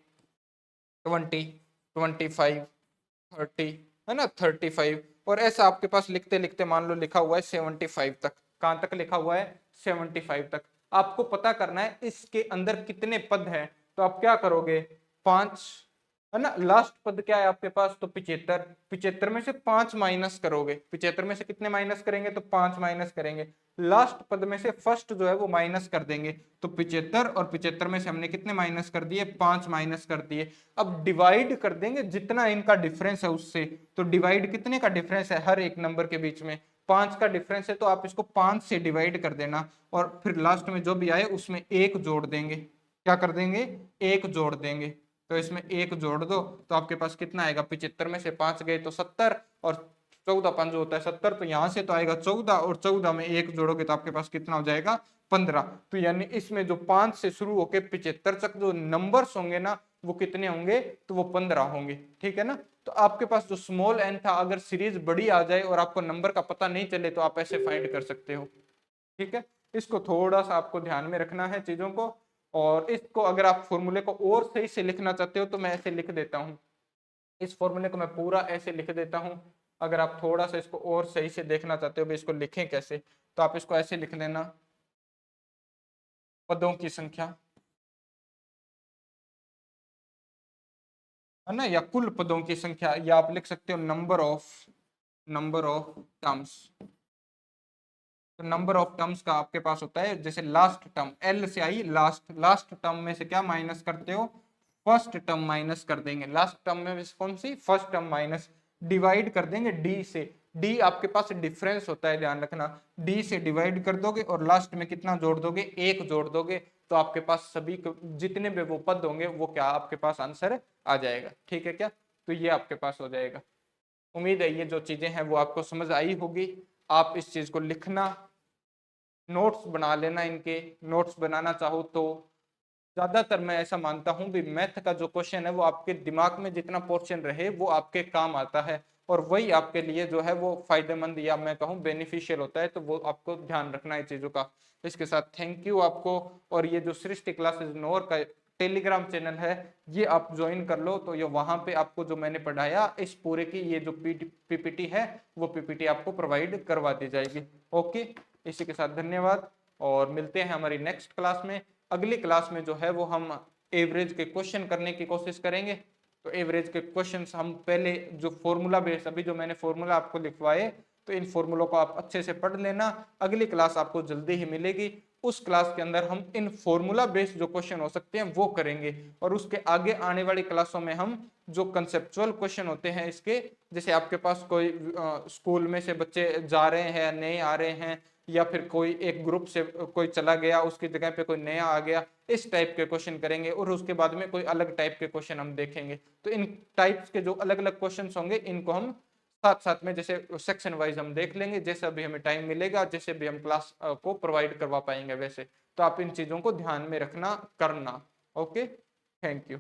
Speaker 1: 20, 25, 30, है ना, 35, और ऐसा आपके पास लिखते लिखते मान लो लिखा हुआ है 75 तक। कहां तक लिखा हुआ है, 75 तक। आपको पता करना है इसके अंदर कितने पद हैं, तो आप क्या करोगे, 5, है ना, लास्ट पद क्या है आपके पास, तो 75, 75 में से 5 माइनस करोगे, 75 में से कितने माइनस करेंगे, तो 5 माइनस करेंगे। लास्ट पद में से फर्स्ट जो है वो माइनस कर देंगे, तो 75, और 75 में से हमने कितने माइनस कर दिए, 5 माइनस कर दिए। अब डिवाइड कर देंगे जितना इनका डिफरेंस है उससे। तो डिवाइड कितने का डिफरेंस है हर एक नंबर के बीच में, 5 का डिफरेंस है, तो आप इसको 5 से डिवाइड कर देना, और फिर लास्ट में जो भी आए उसमें 1 जोड़ देंगे। क्या कर देंगे, 1 जोड़ देंगे। तो इसमें 1 जोड़ दो, तो आपके पास कितना आएगा, 75 में से 5 गए तो 70, और 14 5 होता है 70, तो यहाँ से तो आएगा 14 और 14 में 1 जोड़ोगे तो आपके पास कितना हो जाएगा 15। तो यानी इसमें जो 5 से शुरू होकर 75 तक जो नंबर्स होंगे ना वो कितने होंगे, तो वो 15 होंगे। ठीक है ना। तो आपके पास जो स्मॉल एन था, अगर सीरीज बड़ी आ जाए और आपको नंबर का पता नहीं चले तो आप ऐसे फाइंड कर सकते हो। ठीक है, इसको थोड़ा सा आपको ध्यान में रखना है चीजों को। और इसको अगर आप फॉर्मूले को और सही से लिखना चाहते हो तो मैं ऐसे लिख देता हूँ, इस फॉर्मूले को मैं पूरा ऐसे लिख देता हूँ। अगर आप थोड़ा सा इसको और सही से देखना चाहते हो भी इसको लिखें कैसे, तो आप इसको ऐसे लिख लेना, पदों की संख्या है ना, या कुल पदों की संख्या, या आप लिख सकते हो नंबर ऑफ टर्म्स। तो नंबर ऑफ टर्म्स का आपके पास होता है जैसे लास्ट टर्म, एल से आई लास्ट टर्म में से क्या माइनस करते हो, फर्स्ट टर्म माइनस कर देंगे। लास्ट टर्म में कौन सी, फर्स्ट टर्म माइनस, डिवाइड कर देंगे डी से। डी आपके पास डिफरेंस होता है, ध्यान रखना, डी से डिवाइड कर दोगे और लास्ट में कितना जोड़ दोगे, 1 जोड़ दोगे, तो आपके पास सभी जितने भी वो पद होंगे वो क्या आपके पास आंसर आ जाएगा। ठीक है क्या, तो ये आपके पास हो जाएगा। उम्मीद है ये जो चीजें हैं वो आपको समझ आई होगी। आप इस चीज को लिखना, नोट्स बना लेना, इनके नोट्स बनाना चाहो तो। ज्यादातर मैं ऐसा मानता हूं भी मैथ का जो क्वेश्चन है वो आपके दिमाग में जितना पोर्शन रहे वो आपके काम आता है, और वही आपके लिए जो है वो फायदेमंद या मैं कहूँ बेनिफिशियल होता है। तो वो आपको ध्यान रखना है चीजों का। इसके साथ थैंक यू आपको। और ये जो सृष्टि क्लासेस नोर का टेलीग्राम चैनल है ये आप ज्वाइन कर लो, तो ये वहां पे आपको जो मैंने पढ़ाया इस पूरे की ये जो पीपीटी है वो पीपीटी आपको प्रोवाइड करवा दी जाएगी। ओके, इसी के साथ धन्यवाद और मिलते हैं हमारी नेक्स्ट क्लास में। अगली क्लास में जो है वो हम एवरेज के क्वेश्चन करने की कोशिश करेंगे। तो एवरेज के क्वेश्चंस हम पहले जो फॉर्मूला बेस, अभी जो मैंने फॉर्मूला आपको लिखवाए तो इन फॉर्मूलों को आप अच्छे से पढ़ लेना। अगली क्लास आपको जल्दी ही मिलेगी, उस क्लास के अंदर हम इन फॉर्मूला बेस्ड जो क्वेश्चन हो सकते हैं वो करेंगे। और उसके आगे आने वाली क्लासों में हम जो कंसेप्चुअल क्वेश्चन होते हैं इसके, जैसे आपके पास कोई स्कूल में से बच्चे जा रहे हैं नए आ रहे हैं, या फिर कोई एक ग्रुप से कोई चला गया उसकी जगह पे कोई नया आ गया, इस टाइप के क्वेश्चन करेंगे। और उसके बाद में कोई अलग टाइप के क्वेश्चन हम देखेंगे। तो इन टाइप्स के जो अलग अलग क्वेश्चन होंगे इनको हम साथ साथ में जैसे सेक्शन वाइज हम देख लेंगे, जैसे अभी हमें टाइम मिलेगा, जैसे भी हम क्लास को प्रोवाइड करवा पाएंगे वैसे। तो आप इन चीजों को ध्यान में रखना करना। Okay, thank you.